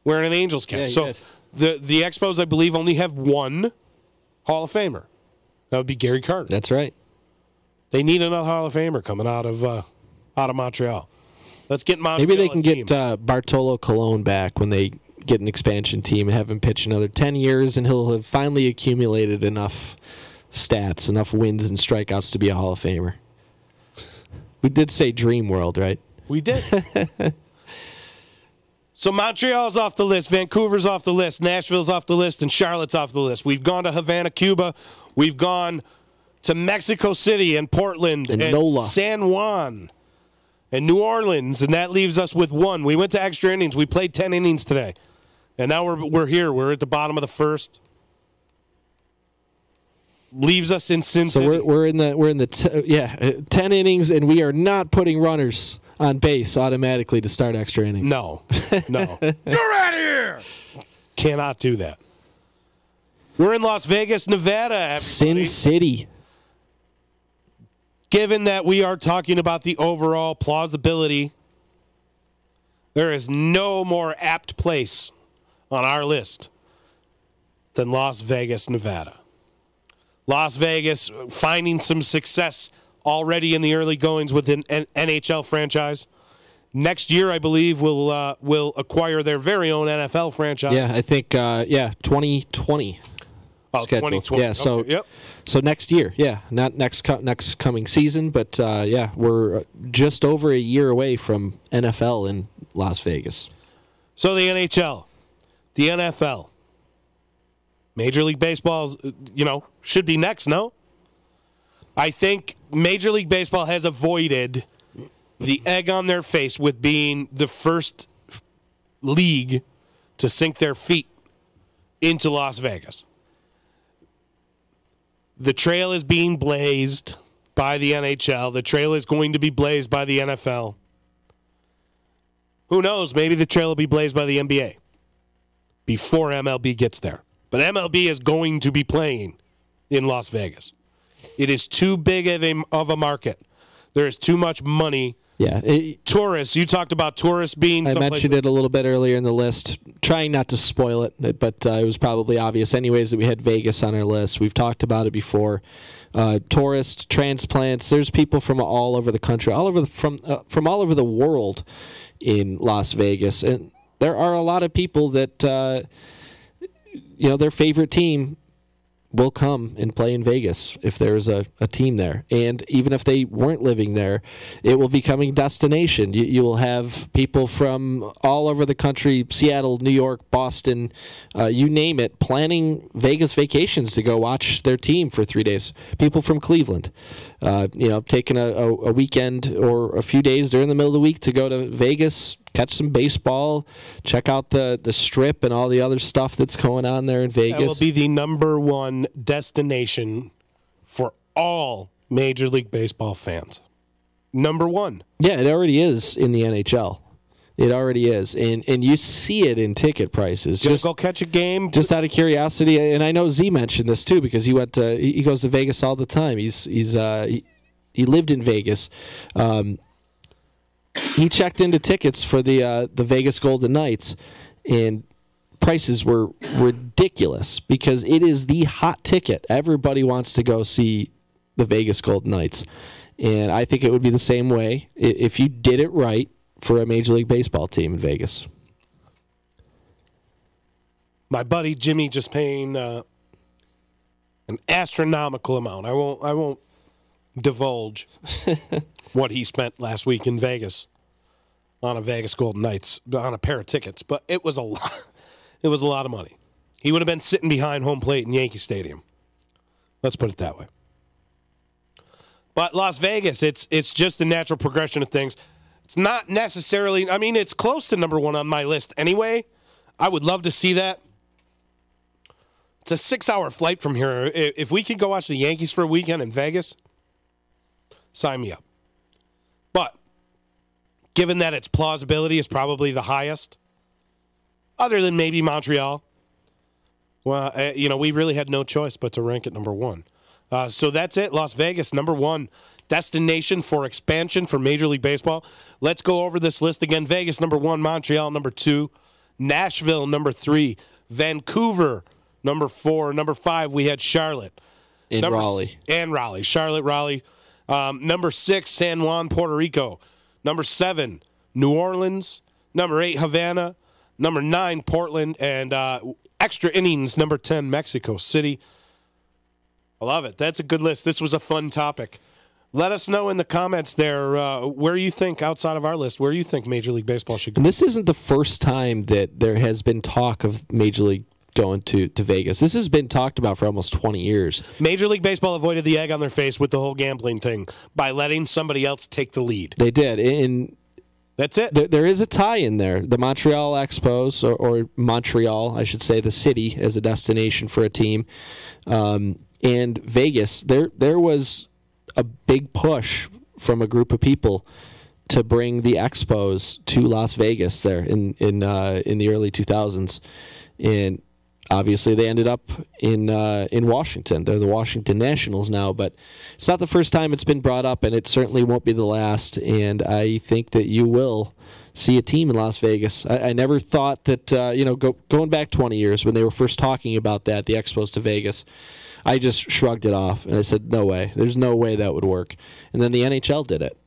Speaker 4: wearing an Angels cap.
Speaker 9: Yeah,
Speaker 4: so the Expos, I believe, only have one Hall of Famer. That would be Gary Carter.
Speaker 9: That's right.
Speaker 4: They need another Hall of Famer coming out of Montreal. Let's get Montreal.
Speaker 9: Maybe they can
Speaker 4: a team.
Speaker 9: get Bartolo Colon back when they get an expansion team and have him pitch another 10 years, and he'll have finally accumulated enough stats, enough wins and strikeouts to be a Hall of Famer. We did say Dream World, right?
Speaker 4: We did. So Montreal's off the list, Vancouver's off the list, Nashville's off the list, and Charlotte's off the list. We've gone to Havana, Cuba. We've gone to Mexico City and Portland and
Speaker 9: NOLA.
Speaker 4: San Juan and New Orleans, and that leaves us with one. We went to extra innings. We played 10 innings today, and now we're here. We're at the bottom of the first. Leaves us in Sin City.
Speaker 9: So we're in the 10 innings, and we are not putting runners on base automatically to start extra innings.
Speaker 4: No.
Speaker 13: You're out of here!
Speaker 4: Cannot do that. We're in Las Vegas, Nevada, everybody.
Speaker 9: Sin City.
Speaker 4: Given that we are talking about the overall plausibility, there is no more apt place on our list than Las Vegas, Nevada. Las Vegas finding some success already in the early goings with an NHL franchise. Next year, I believe, will acquire their very own NFL franchise.
Speaker 9: Yeah, I think 2020.
Speaker 4: Oh,
Speaker 9: scheduled.
Speaker 4: 2020.
Speaker 9: Yeah, so
Speaker 4: Okay, yep.
Speaker 9: So next year, not next coming season, but we're just over a year away from NFL in Las Vegas.
Speaker 4: So the NHL, the NFL, Major League Baseball, should be next, no? I think Major League Baseball has avoided the egg on their face with being the first league to sink their feet into Las Vegas. The trail is being blazed by the NHL. The trail is going to be blazed by the NFL. Who knows? Maybe the trail will be blazed by the NBA before MLB gets there. But MLB is going to be playing in Las Vegas. It is too big of a market. There is too much money.
Speaker 9: Yeah.
Speaker 4: Tourists. You talked about tourists being
Speaker 9: I
Speaker 4: someplace.
Speaker 9: mentioned it a little bit earlier in the list, trying not to spoil it, but it was probably obvious anyways that we had Vegas on our list. We've talked about it before. Tourists, transplants, there's people from all over the country, from all over the world in Las Vegas. And there are a lot of people that, their favorite team will come and play in Vegas if there's a team there. And even if they weren't living there, it will be becoming a destination. You will have people from all over the country, Seattle, New York, Boston, you name it, planning Vegas vacations to go watch their team for 3 days. People from Cleveland, taking a weekend or a few days during the middle of the week to go to Vegas, catch some baseball, check out the Strip and all the other stuff that's going on there in Vegas.
Speaker 4: That will be the number one destination for all Major League Baseball fans. Number one.
Speaker 9: Yeah, it already is in the NHL. It already is, and you see it in ticket prices.
Speaker 4: Just go catch a game.
Speaker 9: Just out of curiosity, and I know Z mentioned this too because he goes to Vegas all the time. He lived in Vegas. He checked into tickets for the Vegas Golden Knights, and prices were ridiculous because it is the hot ticket. Everybody wants to go see the Vegas Golden Knights, and I think it would be the same way if you did it right for a Major League Baseball team in Vegas.
Speaker 4: My buddy Jimmy just paying an astronomical amount. I won't divulge what he spent last week in Vegas on a Vegas Golden Knights on a pair of tickets, but it was a lot. It was a lot of money. He would have been sitting behind home plate in Yankee Stadium. Let's put it that way. But Las Vegas, it's just the natural progression of things. It's not necessarily, it's close to number one on my list anyway. I would love to see that. It's a 6-hour flight from here. If we could go watch the Yankees for a weekend in Vegas, sign me up. But given that its plausibility is probably the highest, other than maybe Montreal, well, we really had no choice but to rank it number one. So that's it. Las Vegas, number one destination for expansion for Major League Baseball. Let's go over this list again. Vegas, number one. Montreal, number two. Nashville, number three. Vancouver, number four. Number five, we had Charlotte.
Speaker 9: And Raleigh.
Speaker 4: And Raleigh. Charlotte, Raleigh. Number six, San Juan, Puerto Rico. Number seven, New Orleans. Number 8, Havana. Number 9, Portland. And extra innings, number 10, Mexico City. I love it. That's a good list. This was a fun topic. Let us know in the comments there where you think, outside of our list, where you think Major League Baseball should go.
Speaker 9: And this isn't the first time that there has been talk of Major League going to Vegas. This has been talked about for almost 20 years.
Speaker 4: Major League Baseball avoided the egg on their face with the whole gambling thing by letting somebody else take the lead.
Speaker 9: They did. And
Speaker 4: that's it.
Speaker 9: There is a tie in there. The Montreal Expos, or Montreal, I should say, the city as a destination for a team, and Vegas. There was a big push from a group of people to bring the Expos to Las Vegas there in the early 2000s, and obviously they ended up in Washington. They're the Washington Nationals now, but it's not the first time it's been brought up, and it certainly won't be the last. And I think that you will see a team in Las Vegas. I never thought that going back 20 years when they were first talking about that, the Expos to Vegas, I just shrugged it off and I said, no way. There's no way that would work. And then the NHL did it,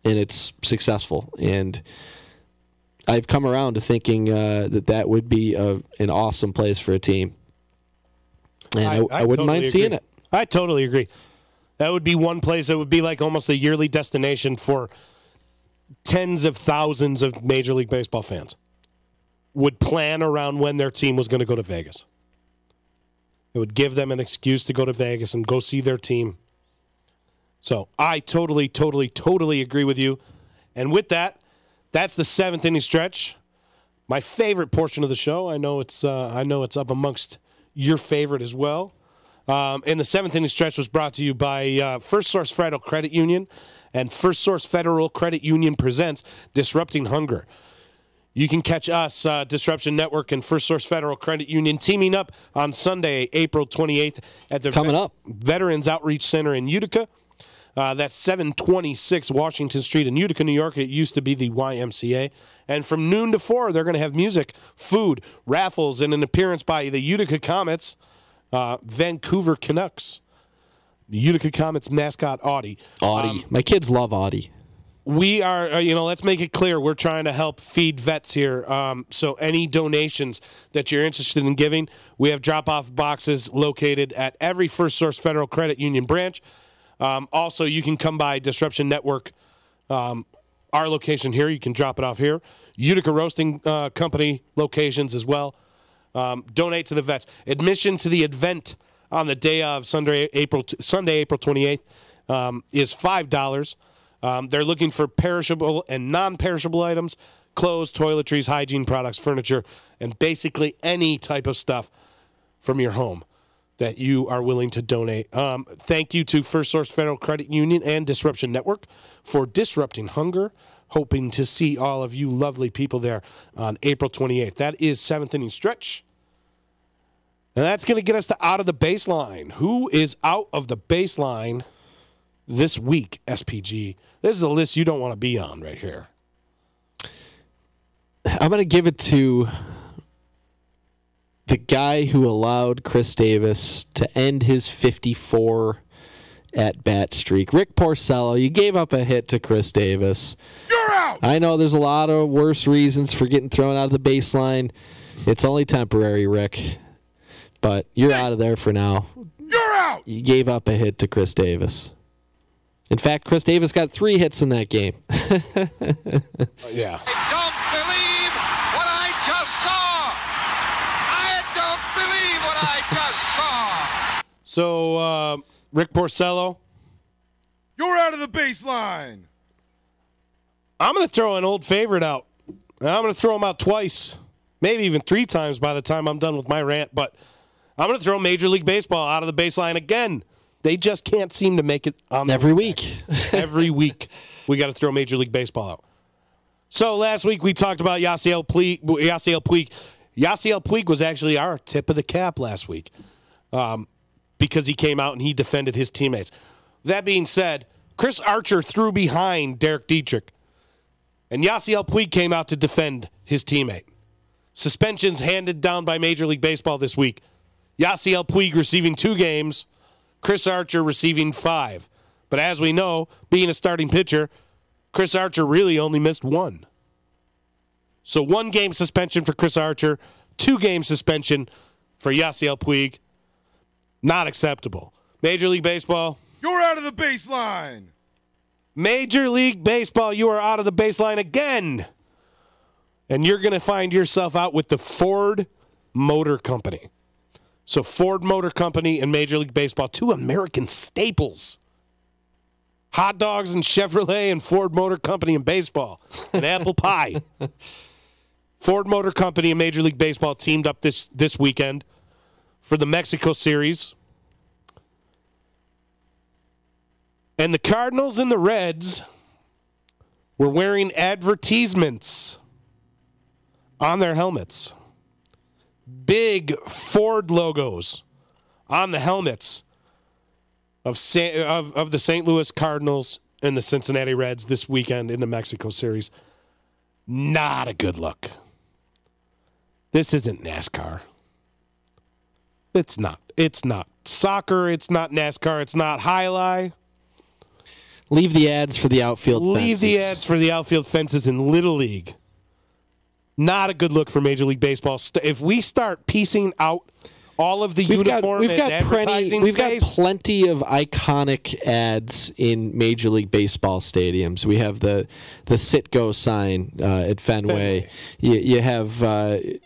Speaker 9: and it's successful. And I've come around to thinking that would be an awesome place for a team. And I wouldn't mind seeing it.
Speaker 4: I totally agree. That would be one place that would be like almost a yearly destination for tens of thousands of Major League Baseball fans. Would plan around when their team was going to go to Vegas. It would give them an excuse to go to Vegas and go see their team. So I totally agree with you. And with that, that's the 7th inning stretch. My favorite portion of the show. I know it's up amongst your favorite as well. And the 7th inning stretch was brought to you by First Source Federal Credit Union, and First Source Federal Credit Union presents Disrupting Hunger. You can catch us, Disruption Network and First Source Federal Credit Union, teaming up on Sunday, April 28th at the Veterans Outreach Center in Utica. That's 726 Washington Street in Utica, New York. It used to be the YMCA. And from noon to 4, they're going to have music, food, raffles, and an appearance by the Utica Comets, Vancouver Canucks, the Utica Comets mascot, Audie.
Speaker 9: My kids love Audie.
Speaker 4: We are, let's make it clear, we're trying to help feed vets here. So any donations that you're interested in giving, we have drop-off boxes located at every First Source Federal Credit Union branch. Also, you can come by Disruption Network, our location here. You can drop it off here. Utica Roasting Company locations as well. Donate to the vets. Admission to the event on the day of Sunday, April 28th, is $5. They're looking for perishable and non-perishable items, clothes, toiletries, hygiene products, furniture, and basically any type of stuff from your home that you are willing to donate. Thank you to First Source Federal Credit Union and Disruption Network for disrupting hunger. Hoping to see all of you lovely people there on April 28th. That is 7th inning stretch. And that's going to get us to out of the baseline. Who is out of the baseline this week, SPG? This is a list you don't want to be on right here.
Speaker 9: I'm going to give it to the guy who allowed Chris Davis to end his 54 at-bat streak. Rick Porcello, you gave up a hit to Chris Davis.
Speaker 13: You're out!
Speaker 9: I know there's a lot of worse reasons for getting thrown out of the baseline. It's only temporary, Rick. But you're out of there for now.
Speaker 13: You're out!
Speaker 9: You gave up a hit to Chris Davis. In fact, Chris Davis got 3 hits in that game.
Speaker 4: Yeah.
Speaker 10: I don't believe what I just saw. I don't believe what I just saw.
Speaker 4: So, Rick Porcello.
Speaker 13: You're out of the baseline.
Speaker 4: I'm going to throw an old favorite out. I'm going to throw him out twice, maybe even 3 times by the time I'm done with my rant. But I'm going to throw Major League Baseball out of the baseline again. They just can't seem to make it on
Speaker 9: every week.
Speaker 4: Every week, we got to throw Major League Baseball out. So last week we talked about Yasiel Puig. Yasiel Puig was actually our tip of the cap last week because he came out and he defended his teammates. That being said, Chris Archer threw behind Derek Dietrich, and Yasiel Puig came out to defend his teammate. Suspensions handed down by Major League Baseball this week. Yasiel Puig receiving 2 games, Chris Archer receiving 5. But as we know, being a starting pitcher, Chris Archer really only missed 1. So 1-game suspension for Chris Archer, 2-game suspension for Yasiel Puig. Not acceptable. Major League Baseball.
Speaker 13: You're out of the baseline.
Speaker 4: Major League Baseball, you are out of the baseline again. And you're going to find yourself out with the Ford Motor Company. So Ford Motor Company and Major League Baseball, 2 American staples. Hot dogs and Chevrolet and Ford Motor Company and baseball. And apple pie. Ford Motor Company and Major League Baseball teamed up this weekend for the Mexico series. And the Cardinals and the Reds were wearing advertisements on their helmets. Big Ford logos on the helmets of the St. Louis Cardinals and the Cincinnati Reds this weekend in the Mexico series. Not a good look. This isn't NASCAR. It's not. It's not soccer. It's not NASCAR. It's not Highlight.
Speaker 9: Leave the ads for the outfield fences.
Speaker 4: Leave the ads for the outfield fences in Little League. Not a good look for Major League Baseball. If we start piecing out all of the uniform and advertising
Speaker 9: we've got plenty of iconic ads in Major League Baseball stadiums. We have the Citgo sign at Fenway. You have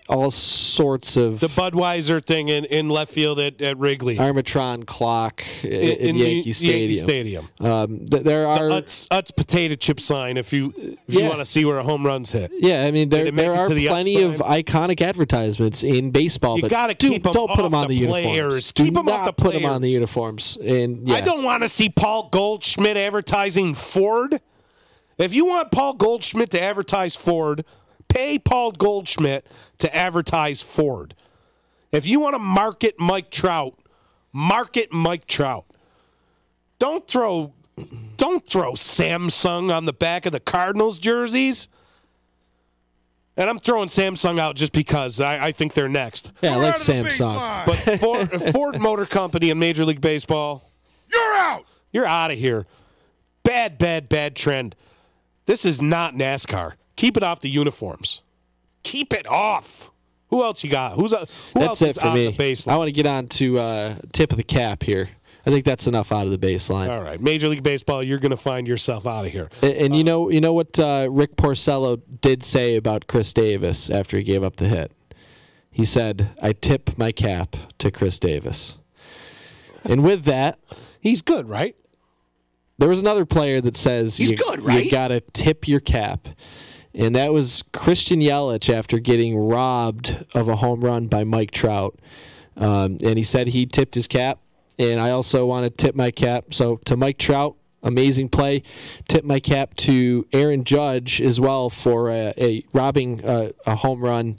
Speaker 9: all sorts of...
Speaker 4: The Budweiser thing in left field at Wrigley.
Speaker 9: Armatron clock in Yankee Stadium. There are...
Speaker 4: The Utz potato chip sign if you want to see where a home run's hit.
Speaker 9: Yeah, I mean, there are plenty of iconic advertisements in baseball.
Speaker 4: You got to keep them
Speaker 9: Put them on the uniforms.
Speaker 4: Keep them off the
Speaker 9: put them on the uniforms. And
Speaker 4: I don't want to see Paul Goldschmidt advertising Ford. If you want Paul Goldschmidt to advertise Ford, pay Paul Goldschmidt to advertise Ford. If you want to market Mike Trout, market Mike Trout. Don't throw Samsung on the back of the Cardinals jerseys. And I'm throwing Samsung out just because I think they're next.
Speaker 9: Yeah, I like Samsung.
Speaker 4: But Ford Motor Company and Major League Baseball,
Speaker 13: you're out.
Speaker 4: You're out of here. Bad trend. This is not NASCAR. Keep it off the uniforms. Keep it off. Who else you got? Who
Speaker 9: That's
Speaker 4: else
Speaker 9: it
Speaker 4: is
Speaker 9: for
Speaker 4: on
Speaker 9: me.
Speaker 4: the baseline?
Speaker 9: I want to get on to tip of the cap here. I think that's enough out of the baseline.
Speaker 4: All right, Major League Baseball, you're going to find yourself out of here.
Speaker 9: And you know what Rick Porcello did say about Chris Davis after he gave up the hit? He said, "I tip my cap to Chris Davis." And with that,
Speaker 4: he's good, right?
Speaker 9: There was another player that says
Speaker 11: he's good, right?
Speaker 9: You got to tip your cap. And that was Christian Yelich after getting robbed of a home run by Mike Trout. And he said he tipped his cap. And I also want to tip my cap to Mike Trout, amazing play. Tip my cap to Aaron Judge as well for robbing a home run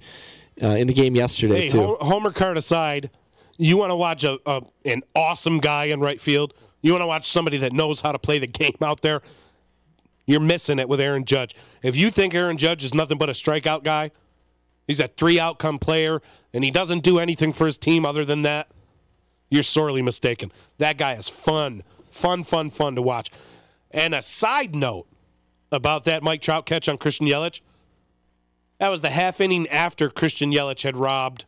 Speaker 9: in the game yesterday, too.
Speaker 4: Homer card aside, you want to watch an awesome guy in right field? You want to watch somebody that knows how to play the game out there? You're missing it with Aaron Judge. If you think Aaron Judge is nothing but a strikeout guy, he's a 3-outcome player, and he doesn't do anything for his team other than that, you're sorely mistaken. That guy is fun to watch. And a side note about that Mike Trout catch on Christian Yelich, that was the half inning after Christian Yelich had robbed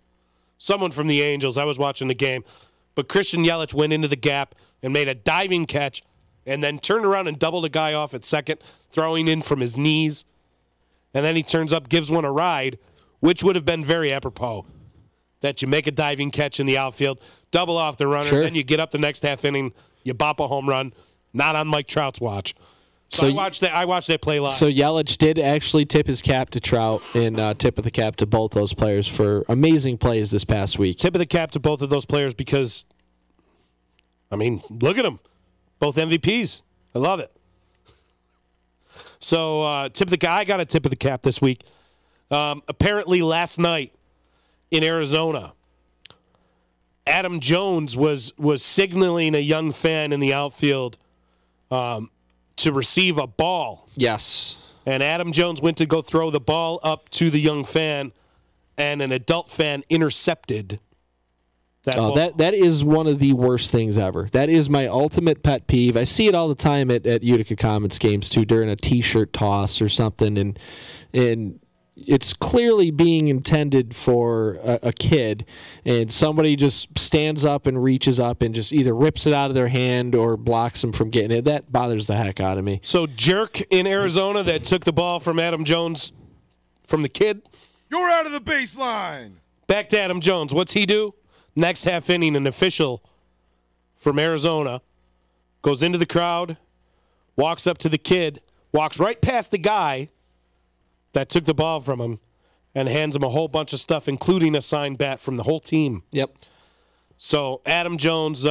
Speaker 4: someone from the Angels. I was watching the game. But Christian Yelich went into the gap and made a diving catch and then turned around and doubled a guy off at second, throwing in from his knees. And then he turns up, gives one a ride, which would have been very apropos. That you make a diving catch in the outfield, double off the runner, then you get up the next half inning, you bop a home run, not on Mike Trout's watch. So I watched that play live.
Speaker 9: So Yelich did actually tip his cap to Trout and tip of the cap to both those players for amazing plays this past week.
Speaker 4: Tip of the cap to both of those players because, I mean, look at them. Both MVPs. I love it. So I got a tip of the cap this week. Apparently last night, in Arizona, Adam Jones was signaling a young fan in the outfield to receive a ball.
Speaker 9: Yes.
Speaker 4: And Adam Jones went to go throw the ball up to the young fan, and an adult fan intercepted that ball.
Speaker 9: That is one of the worst things ever. That is my ultimate pet peeve. I see it all the time at Utica Comets games, too, during a T-shirt toss or something, and it's clearly being intended for a kid, and somebody just stands up and reaches up and just either rips it out of their hand or blocks them from getting it. That bothers the heck out of me.
Speaker 4: So Jerk in Arizona that took the ball from Adam Jones from the kid.
Speaker 13: You're out of the baseline.
Speaker 4: Back to Adam Jones. What's he do? Next half inning, an official from Arizona goes into the crowd, walks up to the kid, walks right past the guy that took the ball from him, and hands him a whole bunch of stuff, including a signed bat from the whole team.
Speaker 9: Yep.
Speaker 4: So Adam Jones, you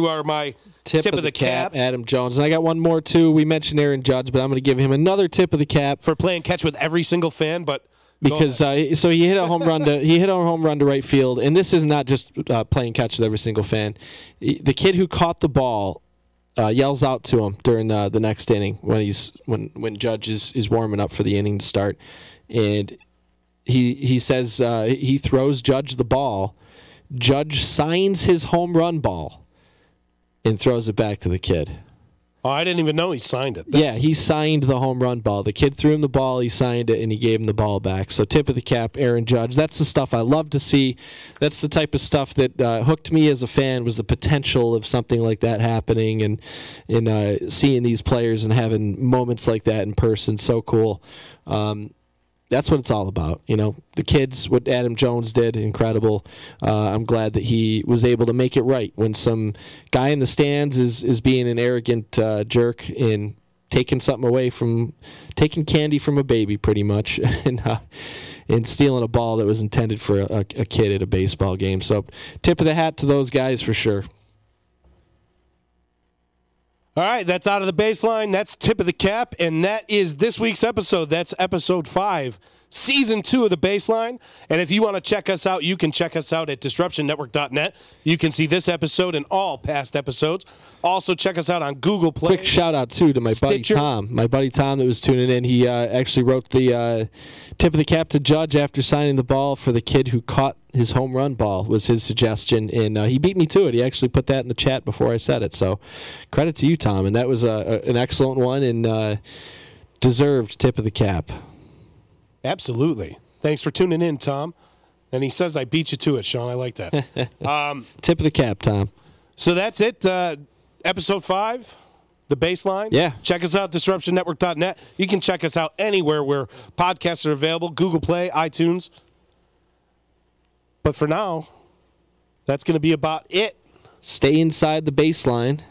Speaker 4: are my tip of the cap.
Speaker 9: Adam Jones. And I got one more, too. We mentioned Aaron Judge, but I'm going to give him another tip of the cap.
Speaker 4: For playing catch with every single fan, but...
Speaker 9: Because so he hit a home run to right field, and this is not just playing catch with every single fan. The kid who caught the ball yells out to him during the next inning when Judge is warming up for the inning to start, and he says he throws Judge the ball. Judge signs his home run ball and throws it back to the kid.
Speaker 4: Oh, I didn't even know he signed it.
Speaker 9: Yeah, he signed the home run ball. The kid threw him the ball, he signed it, and he gave him the ball back. So tip of the cap, Aaron Judge. That's the stuff I love to see. That's the type of stuff that hooked me as a fan, was the potential of something like that happening, and seeing these players and having moments like that in person. So cool. That's what it's all about. The kids, what Adam Jones did, incredible. I'm glad that he was able to make it right when some guy in the stands is being an arrogant jerk and taking something away taking candy from a baby pretty much, and stealing a ball that was intended for a kid at a baseball game. So tip of the hat to those guys for sure.
Speaker 4: All right, that's out of the baseline. That's tip of the cap, and that is this week's episode. That's episode 5, season 2 of the baseline. And if you want to check us out, you can check us out at disruptionnetwork.net. You can see this episode and all past episodes. Also, check us out on Google Play.
Speaker 9: Quick shout out too to my buddy Tom. My buddy Tom that was tuning in. He actually wrote the tip of the cap to Judge after signing the ball for the kid who caught his home run ball, was his suggestion, and he beat me to it. He actually put that in the chat before I said it. So credit to you, Tom, and that was an excellent one and deserved tip of the cap. Absolutely. Thanks for tuning in, Tom. And he says I beat you to it, Sean. I like that. Tip of the cap, Tom.
Speaker 4: So that's it. Episode 5, the baseline.
Speaker 9: Yeah.
Speaker 4: Check us out, disruptionnetwork.net. You can check us out anywhere where podcasts are available, Google Play, iTunes. But for now, that's going to be about it.
Speaker 9: Stay inside the baseline.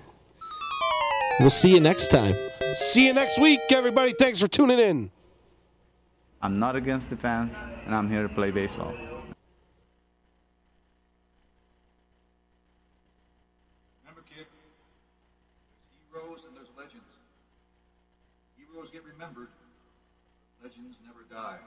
Speaker 9: We'll see you next time.
Speaker 4: See you next week, everybody. Thanks for tuning in.
Speaker 17: I'm not against the fans, and I'm here to play baseball.
Speaker 18: Remember, kid, there's heroes and there's legends. Heroes get remembered, legends never die.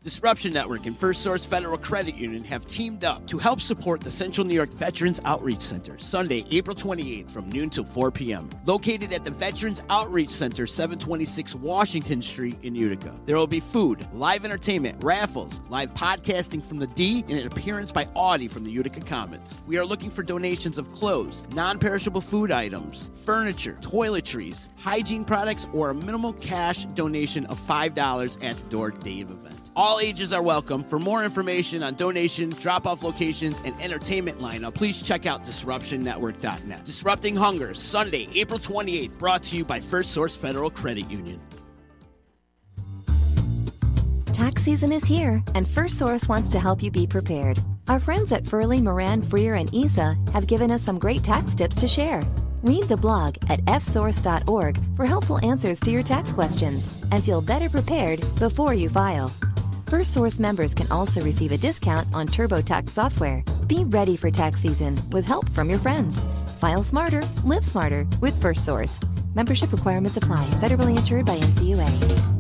Speaker 2: Disruption Network and First Source Federal Credit Union have teamed up to help support the Central New York Veterans Outreach Center, Sunday, April 28th from noon till 4 p.m. Located at the Veterans Outreach Center, 726 Washington Street in Utica. There will be food, live entertainment, raffles, live podcasting from the D, and an appearance by Audie from the Utica Comets. We are looking for donations of clothes, non-perishable food items, furniture, toiletries, hygiene products, or a minimal cash donation of $5 at the door day of event. All ages are welcome. For more information on donation, drop-off locations, and entertainment lineup, please check out DisruptionNetwork.net. Disrupting Hunger, Sunday, April 28th, brought to you by First Source Federal Credit Union.
Speaker 3: Tax season is here, and First Source wants to help you be prepared. Our friends at Furley, Moran, Freer, and ESA have given us some great tax tips to share. Read the blog at fsource.org for helpful answers to your tax questions and feel better prepared before you file. First Source members can also receive a discount on TurboTax software. Be ready for tax season with help from your friends. File smarter, live smarter with First Source. Membership requirements apply. Federally insured by NCUA.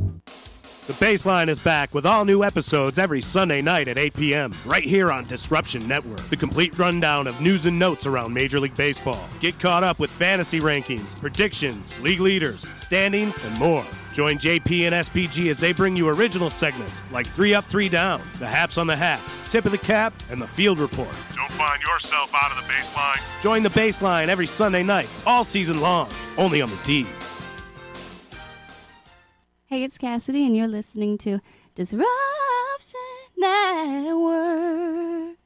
Speaker 4: The Baseline is back with all new episodes every Sunday night at 8 p.m. right here on Disruption Network. The complete rundown of news and notes around Major League Baseball. Get caught up with fantasy rankings, predictions, league leaders, standings, and more. Join JP and SPG as they bring you original segments like 3 Up, 3 Down, the Haps on the Haps, Tip of the Cap, and the Field Report.
Speaker 13: Don't find yourself out of the baseline.
Speaker 4: Join the Baseline every Sunday night, all season long, only on the D.
Speaker 6: Hey, it's Cassidy, and you're listening to Disruption Network.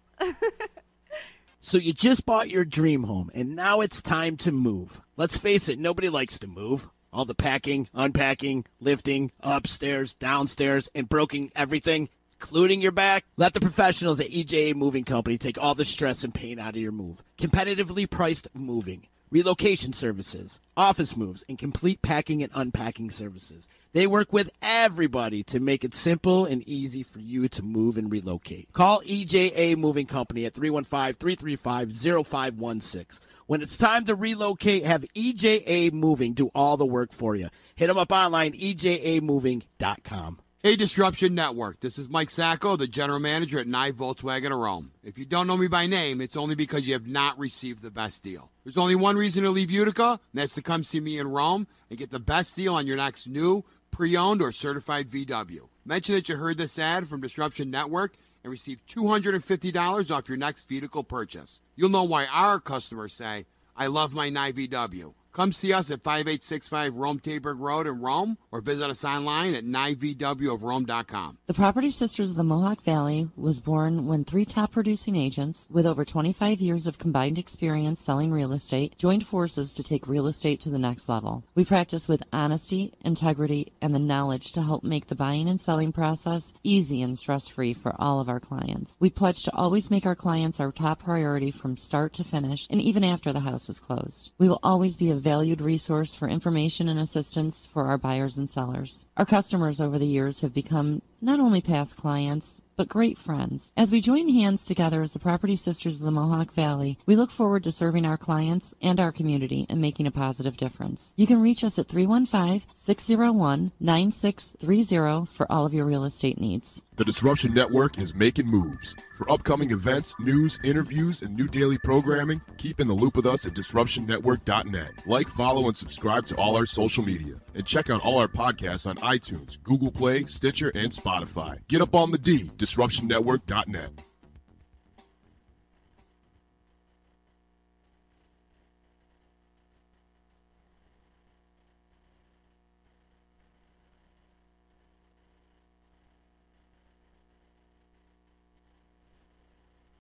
Speaker 2: So you just bought your dream home, and now it's time to move. Let's face it, nobody likes to move. All the packing, unpacking, lifting, upstairs, downstairs, and broking everything, including your back. Let the professionals at EJA Moving Company take all the stress and pain out of your move. Competitively priced moving, relocation services, office moves, and complete packing and unpacking services. They work with everybody to make it simple and easy for you to move and relocate. Call EJA Moving Company at 315-335-0516. When it's time to relocate, have EJA Moving do all the work for you. Hit them up online, ejamoving.com.
Speaker 7: Hey, Disruption Network. This is Mike Sacco, the general manager at Nye Volkswagen of Rome. If you don't know me by name, it's only because you have not received the best deal. There's only one reason to leave Utica, and that's to come see me in Rome and get the best deal on your next new, pre-owned, or certified VW. Mention that you heard this ad from Disruption Network and receive $250 off your next vehicle purchase. You'll know why our customers say, I love my Nye VW. Come see us at 5865 Rome Taberg Road in Rome, or visit us online at nyvwofrome.com.
Speaker 8: The Property Sisters of the Mohawk Valley was born when 3 top producing agents with over 25 years of combined experience selling real estate joined forces to take real estate to the next level. We practice with honesty, integrity, and the knowledge to help make the buying and selling process easy and stress-free for all of our clients. We pledge to always make our clients our top priority from start to finish, and even after the house is closed. We will always be a valued resource for information and assistance for our buyers and sellers. Our customers over the years have become not only past clients, but great friends. As we join hands together as the Property Sisters of the Mohawk Valley, we look forward to serving our clients and our community and making a positive difference. You can reach us at 315-601-9630 for all of your real estate needs.
Speaker 5: The Disruption Network is making moves. For upcoming events, news, interviews, and new daily programming, keep in the loop with us at DisruptionNetwork.net. Like, follow, and subscribe to all our social media. And check out all our podcasts on iTunes, Google Play, Stitcher, and Spotify. Get up on the D, DisruptionNetwork.net.